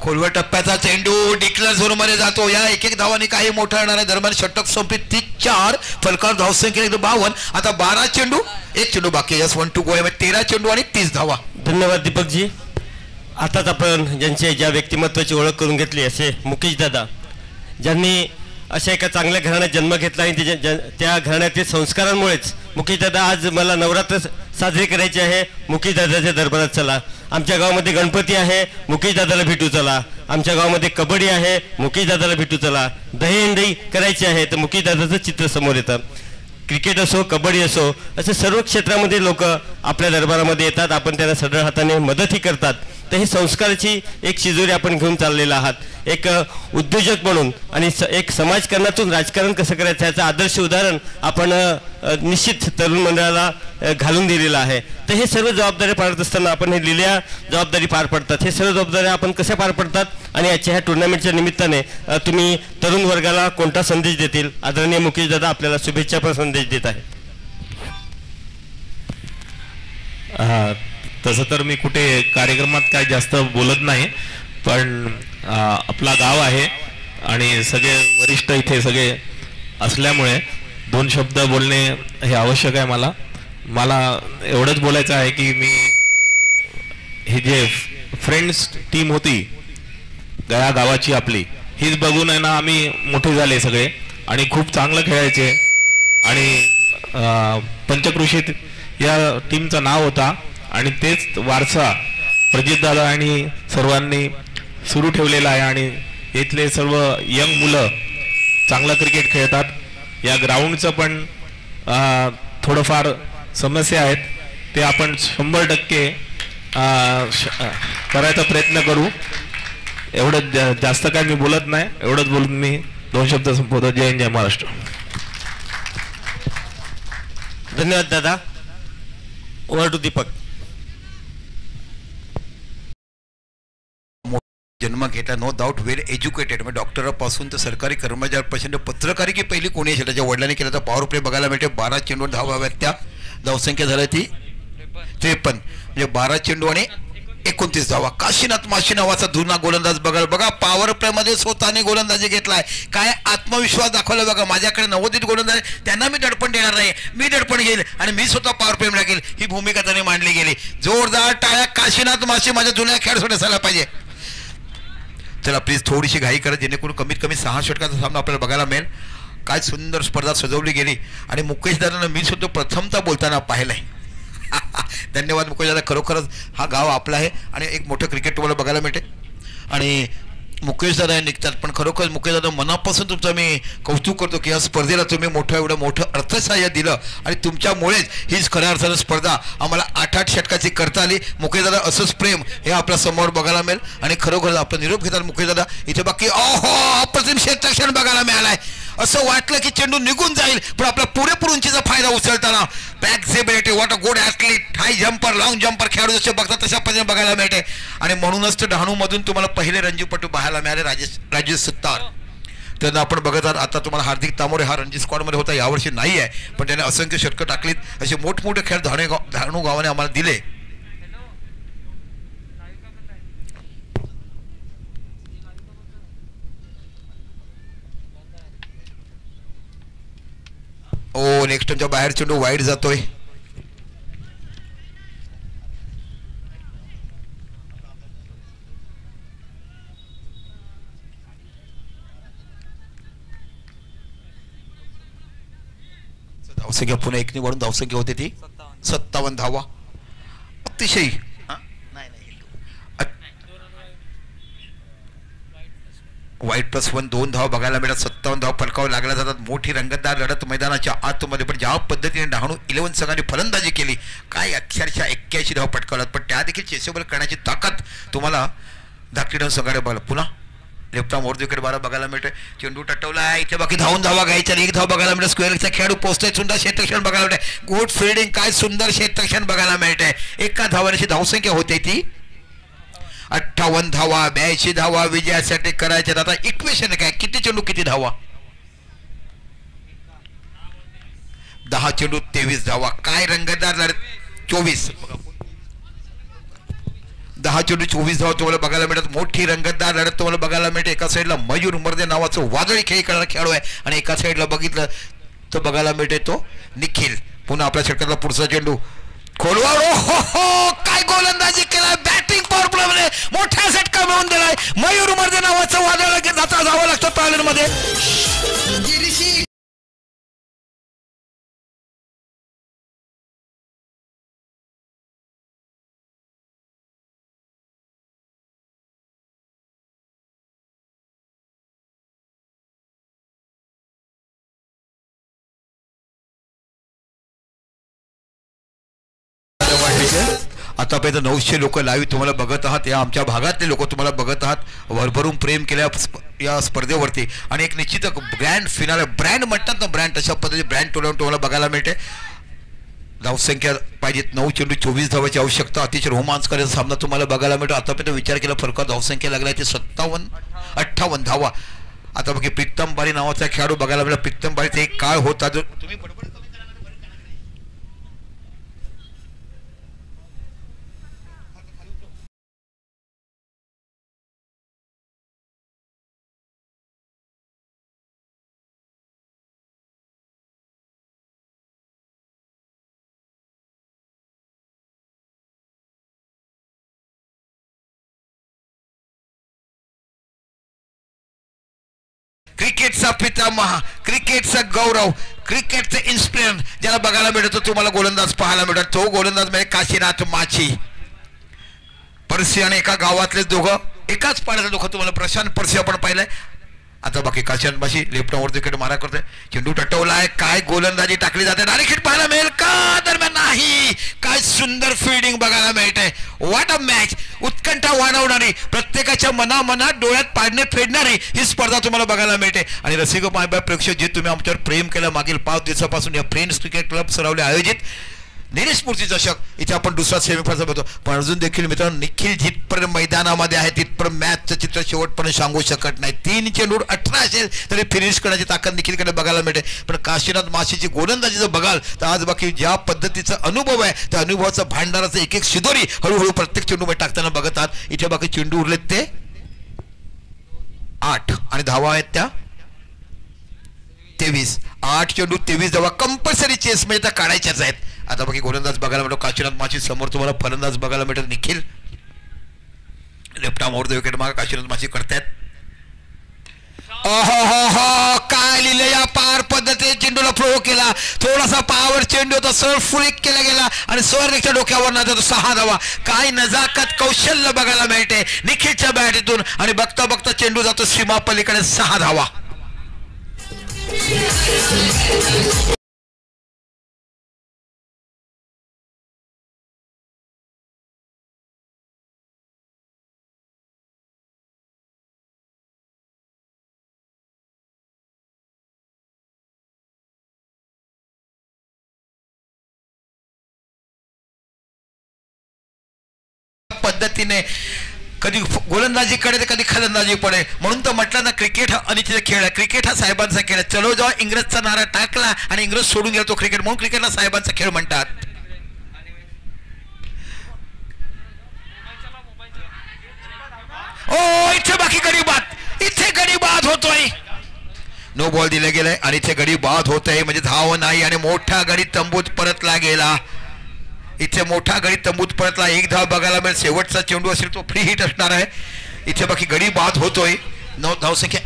खोलवर टप्प्याचा चेंडू डिक्लेअर झोनमध्ये जातो. या एक धावांनी काही मोठा येणार आहे. दरम्यान षटक संपली 34 फलकावर धावसंख्या 52. आता 12 चेंडू 1 चेंडू बाकी. 1 टू गो. 13 चेंडू आणि 30 धावा. धन्यवाद दीपकजी. आताच आपण ज्यांची ज्या व्यक्तिमत्वाची ओळख करून घेतली असे मुकेश दादा ज्यांनी अशा एका चांगल्या घराण्यात जन्म घेतला आणि त्या घराण्यातील संस्कारांमुळेच मुकेश दादा आज मला नवरात्र साजरी करायची आहे. मुकेश दादाच्या दरबारात चला. आमच्या गावामध्ये गणपती आहे, मुकेश दादाला भेटू चला. आमच्या गावामध्ये कबड्डी आहे, मुकेश दादाला भेटू चला. दहीहंडी करायची आहे तर मुकेश दादाचं चित्र समोर येतं. क्रिकेट असो, कबड्डी असो, असे सर्व क्षेत्रामध्ये लोक आपल्या दरबारामध्ये येतात. आपण त्यांना सढळ हाताने मदतही करतात. तर ही संस्काराची एक शिजोरी आपण घेऊन चाललेला आहात. एक उद्योजक म्हणून आणि एक समाजकारणातून राजकारण कसं करायचं याचं आदर्श उदाहरण आपण निश्चित तरुण मंडळाला घालून दिलेलं आहे. तर हे सर्व जबाबदारी पाळत असताना आपण हे लिहिल्या जबाबदारी पार पडतात. हे सर्व जबाबदाऱ्या आपण कशा पार पडतात आणि आजच्या ह्या टुर्नामेंटच्या निमित्ताने तुम्ही तरुण वर्गाला कोणता संदेश देतील? आदरणीय मुकेश दादा आपल्याला शुभेच्छापर संदेश देत आहे. तसं तर मी कुठे कार्यक्रमात काय जास्त बोलत नाही, पण आपला गाव आहे आणि सगळे वरिष्ठ इथे सगळे असल्यामुळे 2 शब्द बोलणे हे आवश्यक आहे. मला एवढंच बोलायचं आहे की मी ही जे फ्रेंड्स टीम होती गया गावाची आपली, हीच बघून आहे ना आम्ही मोठे झाले सगळे आणि खूप चांगलं खेळायचे. आणि पंचक्रोशीत या टीमचं नाव होता आणि तेच वारसा प्रजितदादा आणि सर्वांनी सुरू ठेवलेला आहे. आणि इथले सर्व यंग मुलं चांगलं क्रिकेट खेळतात. या ग्राउंडचं पण थोडंफार समस्या आहेत, ते आपण 100% करायचा प्रयत्न करू. एवढं जास्त काय मी बोलत नाही. एवढंच बोलून मी 2 शब्द संपवतो. जय हिंद, जय महाराष्ट्र. धन्यवाद दादा. Over to Deepak. जन्म घेतला, नो डाऊट वेल एज्युकेटेड, म्हणजे डॉक्टरापासून तर सरकारी कर्मचाऱ्यापासून पत्रकारी की पहिली कोणी असेल त्याच्या वडिलांनी केला तर पॉवर प्ले बघायला मिळते. 12 चेंडूवर धावा, त्या धावसंख्या झाल्या ती 53, म्हणजे 12 चेंडू आणि 29 धावा. काशीनाथ माशी नावाचा जुना गोलंदाज बघा बघा, पॉवर प्ले मध्ये स्वतःने गोलंदाजी घेतलाय, काय आत्मविश्वास दाखवला बघा. माझ्याकडे 90 गोलंदाज त्यांना मी दडपण देणार नाही, मी दडपण घेईल आणि मी स्वतः पॉवर प्ले लागेल, ही भूमिका त्याने मांडली गेली. जोरदार टाळ्या काशीनाथ माशी माझ्या जुन्या खेळाडूसाठी असायला पाहिजे. चला प्लीज थोडीशी घाई करा जेणेकरून कमीत कमी 6 षटकाचा सामना आपल्याला बघायला मिळेल. काय सुंदर स्पर्धा सजवली गेली आणि मुकेश दादांना मी सुद्धा प्रथमता बोलताना पाहिलंय. धन्यवाद मुकेश दादा, खरोखरच हा गाव आपला आहे आणि एक मोठं क्रिकेट तुम्हाला बघायला मिळते आणि मुकेश दादा निघतात. पण खरोखर मुकेश दादा मनापासून तुमचं मी कौतुक करतो की या स्पर्धेला तुम्ही एवढं मोठं अर्थसहाय्य दिलं आणि तुमच्यामुळेच हीच खऱ्या अर्थानं स्पर्धा आम्हाला 8-8 षटकाची करता आली. मुकेश दादा असंच प्रेम हे आपल्या समोर बघायला मिळेल आणि खरोखर आपला निरोप घेतात मुकेश दादा. इथे बाकी अप्रतिम क्षेत्रक्षण बघायला मिळालाय. असं वाटलं की चेंडू निघून जाईल पण आपला पुरेपूर उंचीचा फायदा उचलताना flexibility, what a good athlete, high jumper, long jumper खेळाडू जसे बघतात तशा पद्धतीने बघायला मिळते आणि म्हणूनच तर डहाणूमधून तुम्हाला पहिले रणजीपटू पाहायला मिळाले राजेश सत्तार. त्यांना आपण बघत आहात. आता तुम्हाला हार्दिक तामोरे हा रणजी स्क्वॉडमध्ये होता, यावर्षी नाही आहे पण त्याने असंख्य षटकं टाकलीत. असे मोठमोठे खेळ डहाणू गावाने आम्हाला दिले. ओ नेक्स्ट टाइमच्या बाहेर चेंडू वाईड जातोय. धावसंख्या पुन्हा 1 वरून धावसंख्या होती ती 57 धावा. अतिशय वाईट +1 2 धावा बघायला मिळतात. 57 धावा फलकावर लागल्या जातात. मोठी रंगतदार लढत मैदानाच्या आतमध्ये. पण ज्या पद्धतीने डहाणू 11 संघांनी फलंदाजी केली, काय अक्षरशः 81 धावा पटकावल्यात, पण त्या देखील चेसेबल करण्याची ताकद तुम्हाला धाकटी संघाने बघायला. पुन्हा लेफ्ट आर्म विकेट बारा बघायला मिळते. चेंडू टटवलाय, इथे बाकी धावून धावा घ्यायच्या, 1 धाव बघायला मिळते. स्क्वेअरचा खेळाडू पोहोचतोय, सुंदर क्षेत्रक्षण बघायला मिळते. गुड फिल्डिंग, काय सुंदर क्षेत्रक्षण बघायला मिळते. एका धावाची धावसंख्या होते ती 58 धावा. 82 धावा विजयासाठी करायच्या. आता इक्वेशन काय, किती चेंडू किती धावा? 10 चेंडू 23 धावा. काय रंगतदार लढत. 24 10 चेंडू 24 धावा तुम्हाला बघायला मिळतात. मोठी रंगतदार लढत तुम्हाला बघायला मिळते. एका साईडला मयूर मर्दे नावाचं वादळी खेळ करणारा खेळाडू आहे आणि एका साईडला बघितलं तर बघायला मिळते तो निखिल. पुन्हा आपल्या षटकातला पुढचा चेंडू खोलवाड. हो काय गोलंदाजी केलाय. बॅटिंग पॉवर प्ले मध्ये मोठा झटका मिळवून दिलाय. मयूर मर्दे नावाचं वादळ जाता जावं लागतं पॅलेन मध्ये. आतापर्यंत 900 लोक लाईव्ह तुम्हाला बघत आहात. या आमच्या भागातले लोक तुम्हाला बघत आहात. भरभरून प्रेम केल्या या स्पर्धेवरती आणि एक निश्चित ग्रँड फिनाले ब्रँड म्हणतात ना, ब्रँड तशा पद्धतीने ब्रँड टोर्नामेंट तुम्हाला बघायला मिळते. धावसंख्या पाहिजेत 9 चेंडू 24 धावाची आवश्यकता. अतिशय रोमांचकारी सामना तुम्हाला बघायला मिळतो. आतापर्यंत विचार केला फरकात धावसंख्या लागल्या ते 58 धावा. आता बघा प्रीतम बारी नावाचा खेळाडू बघायला मिळाला. प्रीतम बारीचा एक काळ होता जो तुम्ही क्रिकेटचा पितामह, क्रिकेटचा गौरव, क्रिकेटचे इन्स्पिरेशन ज्याला बघायला मिळतो तुम्हाला गोलंदाज पाहायला मिळतो. तो गोलंदाज म्हणजे काशीनाथ माची. परसी आणि एका गावातले दोघं एकाच पाण्यातले दोघं तुम्हाला प्रशांत परसी आपण पाहिलंय. आता बाकी काशीनाथ माची लेफ्ट आर्म विकेट मारा करते. चेंडू टटवलाय, काय गोलंदाजी टाकली जाते. डायरेक्ट हिट पाहायला मिळेल का दरम्यान नाही. काय सुंदर फिल्डिंग बघायला मिळते. What a match. उत्कंठा वाढवणारी, प्रत्येकाच्या मनामनात डोळ्यात पाडणे फेडणारी ही स्पर्धा तुम्हाला बघायला मिळते. आणि रसिक मायबाप प्रेक्षक जे तुम्ही आमच्यावर प्रेम केलं मागील 5 दिवसापासून या फ्रेंड्स क्रिकेट क्लब सरावले आयोजित निलेश स्फूर्ती चषक इथे आपण दुसरा सेमीफायनल बघतो. पण अजून देखील मित्रांनो निखिल जिथपर्यंत मैदानामध्ये आहे तिथपर्यंत मॅचचं चित्र शेवटपर्यंत सांगू शकत नाही. 3 चेंडूर 18 असेल तरी फिनिश करण्याची ताकद निखिलकडे बघायला मिळते. पण काशीनाथ माशीची गोलंदाजी जर बघाल तर आज बाकी ज्या पद्धतीचा अनुभव आहे त्या अनुभवाचा भांडाराचा एक एक शिदोरी हळूहळू प्रत्येक चेंडूमध्ये टाकताना बघत आहात. इथे बाकी चेंडू उरलेत ते 8 आणि धावा आहेत त्या 23. 8 चेंडू 23 धावा कंपल्सरी चेस मध्ये त्या काढायच्याच आहेत. आता बाकी गोलंदाज बघायला मिळतो काशीनाथ माशी समोर तुम्हाला फलंदाज बघायला मिळतात Nikhil left arm over the wicket मागे काशीनाथ माशी करतायत. काय लिहिलं या पार पद्धतीने चेंडूला फ्लो केला. थोडासा पावर चेंडू होता सरळ फुलिक केला गेला आणि स्वर्णच्या डोक्यावर ना 6 धावा. काय नजाकत कौशल्य बघायला मिळते निखिलच्या बॅटीतून आणि बघता बघता चेंडू जातो सीमा पलीकडे 6 धावा. पद्धतीने कधी गोलंदाजीकडे तर कधी फलंदाजी पडे. म्हणून तर म्हटलं ना क्रिकेट हा अनिश्चित खेळ आहे. क्रिकेट हा साहेबांचा खेळ आहे. चलो जेव्हा इंग्रजचा नारा टाकला आणि इंग्रज सोडून गेला तो क्रिकेट म्हणून क्रिकेटला साहेबांचा खेळ म्हणतात. इथे बाकी गडी बाद इथे गडी बाद होतोय. नो बॉल दिले गेले आणि इथे गडी बाद होत आहे म्हणजे धाव नाही आणि मोठा गडी तंबूत परतला गेला. इथे मोठा गडी तंबूत परतला. 1 धाव बघायला मिळेल. शेवटचा चेंडू असेल तो फ्री हिट असणार आहे. इथे बाकी गडी बाद होतोय. 9 धावसंख्या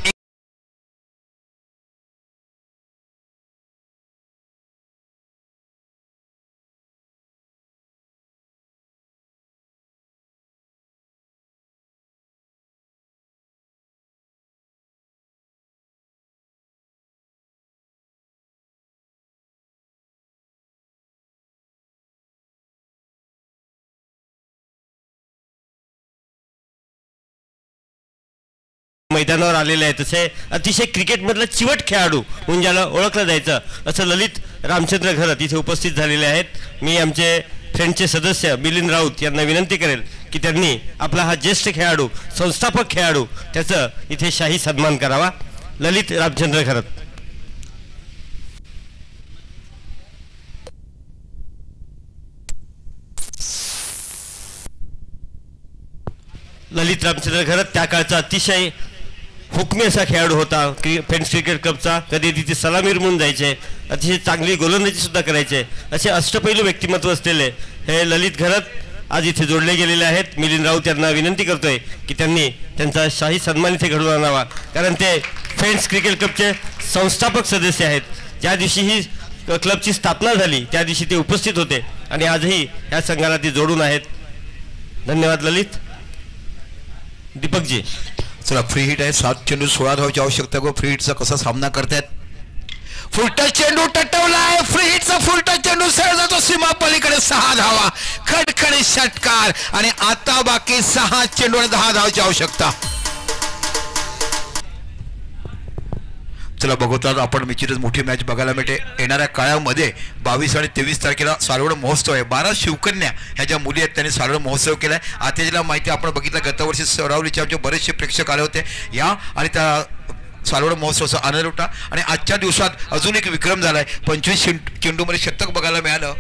मैदानावर आलेले आहे. तसे अतिशय क्रिकेटमधलं चिवट खेळाडू म्हणून ज्याला ओळखलं जायचं असं ललित रामचंद्र घरत इथे उपस्थित झालेले आहेत. मी आमचे फ्रेंडचे सदस्य मिलिंद राऊत यांना विनंती करेल की त्यांनी आपला हा ज्येष्ठ खेळाडू संस्थापक खेळाडू त्याचं इथे शाही सन्मान करावा. ललित रामचंद्र घरत. ललित रामचंद्र घरत त्या काळचा अतिशय हुकमी असा खेळाडू होता. फ्रेंड्स क्रिकेट क्लबचा कधी तिथे सलामी रमून जायचे. अतिशय चांगली गोलंदाजी सुद्धा करायचे. असे अष्टपैलू व्यक्तिमत्व असलेले हे ललित घरत आज इथे जोडले गेलेले आहेत. मिलिंद राऊत यांना विनंती करतोय की त्यांनी त्यांचा शाही सन्मान इथे घडवून आणावा कारण ते फ्रेंड्स क्रिकेट क्लबचे संस्थापक सदस्य आहेत. ज्या दिवशी ही क्लबची स्थापना झाली त्या दिवशी ते उपस्थित होते आणि आजही या संघाला ते जोडून आहेत. धन्यवाद ललित. दीपकजी. चला फ्री हिट आहे. 7 चेंडू 16 धावांची आवश्यकता. गो फ्री हिटचा कसा सामना करतायत. फुलटच चेंडू टटवलाय. फ्री हिटचा फुलटच चेंडू सरळ जातो सीमा पलीकडे 6 धावा. खडखडी षटकार आणि आता बाकी 6 चेंडू आणि 10 धावांची आवश्यकता. चला बघतात आपण निश्चितच मोठी मॅच बघायला मिळते. येणाऱ्या काळामध्ये 22 आणि 23 तारखेला सारोड महोत्सव आहे. 12 शिवकन्या ह्या ज्या मुली आहेत त्यांनी सारोड महोत्सव केलाय. आता ज्याला माहिती आपण बघितलं गतवर्षी सरावलीच्या आमचे बरेचसे प्रेक्षक आले होते या आणि त्या सारोड महोत्सवाचा आनंद लुटा. आणि आजच्या दिवसात अजून एक विक्रम झालाय. 25 चेंडूमध्ये शतक बघायला मिळालं.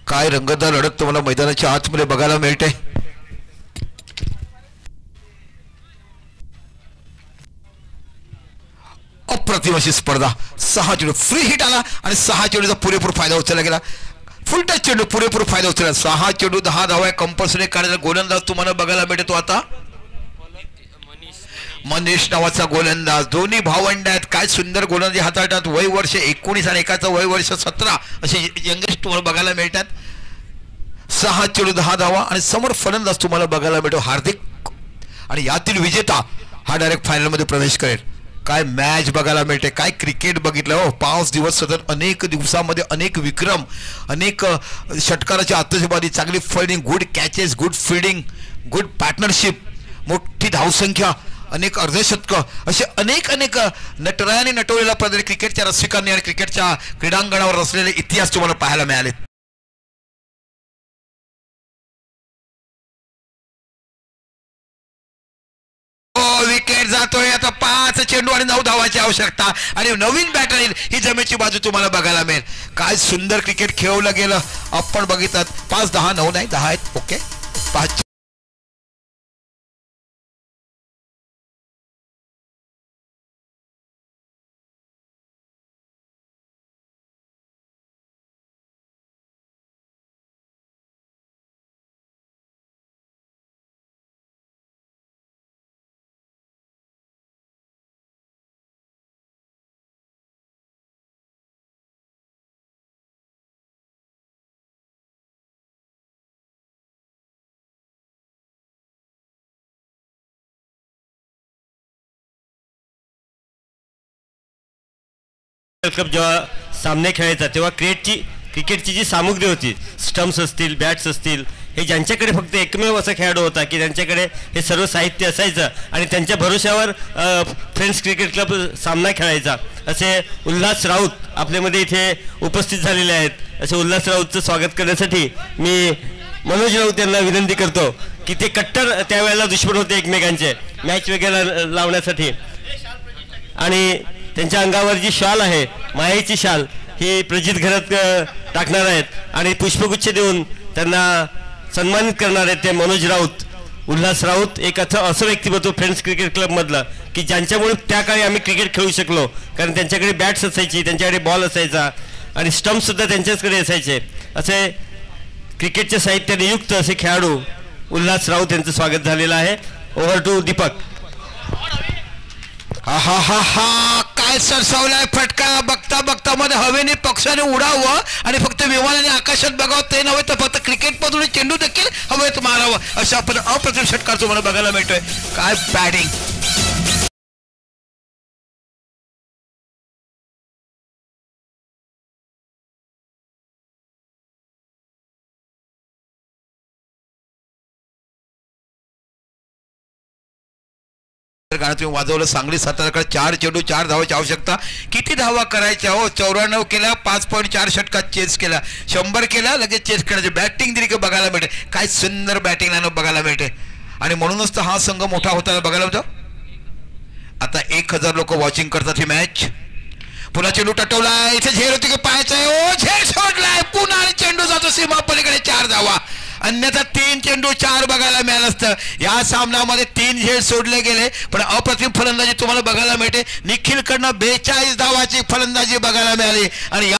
काय रंगतदार लढत तुम्हाला मैदानाच्या आतमध्ये बघायला मिळते. अप्रतिम अशी स्पर्धा. 6 चेंडू फ्री हिट आला आणि 6 चेंडूचा पुरेपूर फायदा उचलला गेला. फुल टच चेंडू पुरेपूर फायदा उचलला. 6 चेंडू 10 धावा कंपल्सरी काढायचा गोलंदाज तुम्हाला बघायला मिळतो. आता मनीष नावाचा गोलंदाज. दोन्ही भावंड आहेत. काय सुंदर गोलंदाजी हाताळतात. वय वर्ष 19 आणि एकाचं वय वर्ष 17 असे यंगेस्ट तुम्हाला बघायला मिळतात. 6 चेंडू 10 धावा आणि समोर फलंदाज तुम्हाला बघायला मिळतो हार्दिक आणि यातील विजेता हा डायरेक्ट फायनलमध्ये प्रवेश करेल. काय मॅच बघायला मिळते, काय क्रिकेट बघितलं हो. 5 दिवस सतत अनेक दिवसामध्ये अनेक विक्रम, अनेक षटकाराची आतषबाजी, चांगली fielding, good catches, good fielding, good partnership, मोठी धावसंख्या, अनेक अर्धशतक, असे अनेक नटरायाने नटवलेला प्रदर्शन क्रिकेटच्या रसिकांनी आणि क्रिकेटच्या क्रीडांगणावर रचलेले इतिहास तुम्हाला पाहायला मिळाले. विकेट जातोय आता. 5 चेंडू आणि 9 धावांची आवश्यकता आणि नवीन बॅटर येईल ही जमेची बाजू तुम्हाला बघायला मिळेल. काय सुंदर क्रिकेट खेळवलं गेलं. आपण बघितलं 5, 10, 9 नाही 10 आहेत. ओके 5 क्लब जेव्हा सामने खेळायचा तेव्हा क्रिकेटची जी सामुग्री होती, स्टम्प्स असतील, बॅट्स असतील, हे ज्यांच्याकडे फक्त एकमेव असा खेळाडू होता की त्यांच्याकडे हे सर्व साहित्य असायचं आणि त्यांच्या भरोश्यावर फ्रेंड्स क्रिकेट क्लब सामना खेळायचा. असे उल्हास राऊत आपल्यामध्ये इथे उपस्थित झालेले आहेत. असे उल्हास राऊतचं स्वागत करण्यासाठी मी मनोज राऊत यांना विनंती करतो की ते कट्टर त्यावेळेला दुश्मन होते एकमेकांचे मॅच वगैरे लावण्यासाठी. आणि त्यांच्या अंगावर जी शाल आहे, मायेची शाल, ही प्रजित घरात टाकणार आहेत आणि पुष्पगुच्छ देऊन त्यांना सन्मानित करणार आहेत ते मनोज राऊत. उल्हास राऊत एक असं व्यक्तिमत्व फ्रेंड्स क्रिकेट क्लबमधलं की ज्यांच्यामुळे त्या काळी आम्ही क्रिकेट खेळू शकलो, कारण त्यांच्याकडे बॅट्स असायची, त्यांच्याकडे बॉल असायचा आणि स्टम्प्ससुद्धा त्यांच्याचकडे असायचे. असे क्रिकेटच्या साहित्याने युक्त असे खेळाडू उल्हास राऊत यांचं स्वागत झालेलं आहे. Over to Deepak. हा काय सरसावलाय फटका. बघता मध्ये हवेने पक्षाने उडावं आणि फक्त विमानाने आकाशात बघावं ते नव्हे तर फक्त क्रिकेटमधून चेंडू देखील हवेत मारावं अशा आपण अप्रतिम षटकार तुम्हाला बघायला मिळतोय. काय बॅटिंग. गाणं तुम्ही वाजवलं. सांगली साताराकडे 4 चेंडू 4 धावाची आवश्यकता. किती धावा करायच्या हो. 94 केला, 5.4 षटकात चेस केला, 100 केला, लगेच चेस करायचे. बॅटिंग तरी बघायला मिळते. काय सुंदर बॅटिंग लाईन बघायला मिळते आणि म्हणूनच तर हा संघ मोठा होता बघायला मिळतो. आता 1000 लोक वॉचिंग करतात ही मॅच. पुन्हा चेंडू टटवलाय. इथे झेल होती की पाहायचं आहे. ओ झेल सोडलाय. पुन्हा आणि चेंडू जातो सीमा पलीकडे. 4 धावा. अन्यथा 3 चेंडू 4 बघायला मिळालं असतं. या सामन्यामध्ये 3 झेल सोडले गेले पण अप्रतिम फलंदाजी तुम्हाला बघायला मिळते. निखिलकडनं 42 धावाची फलंदाजी बघायला मिळाली आणि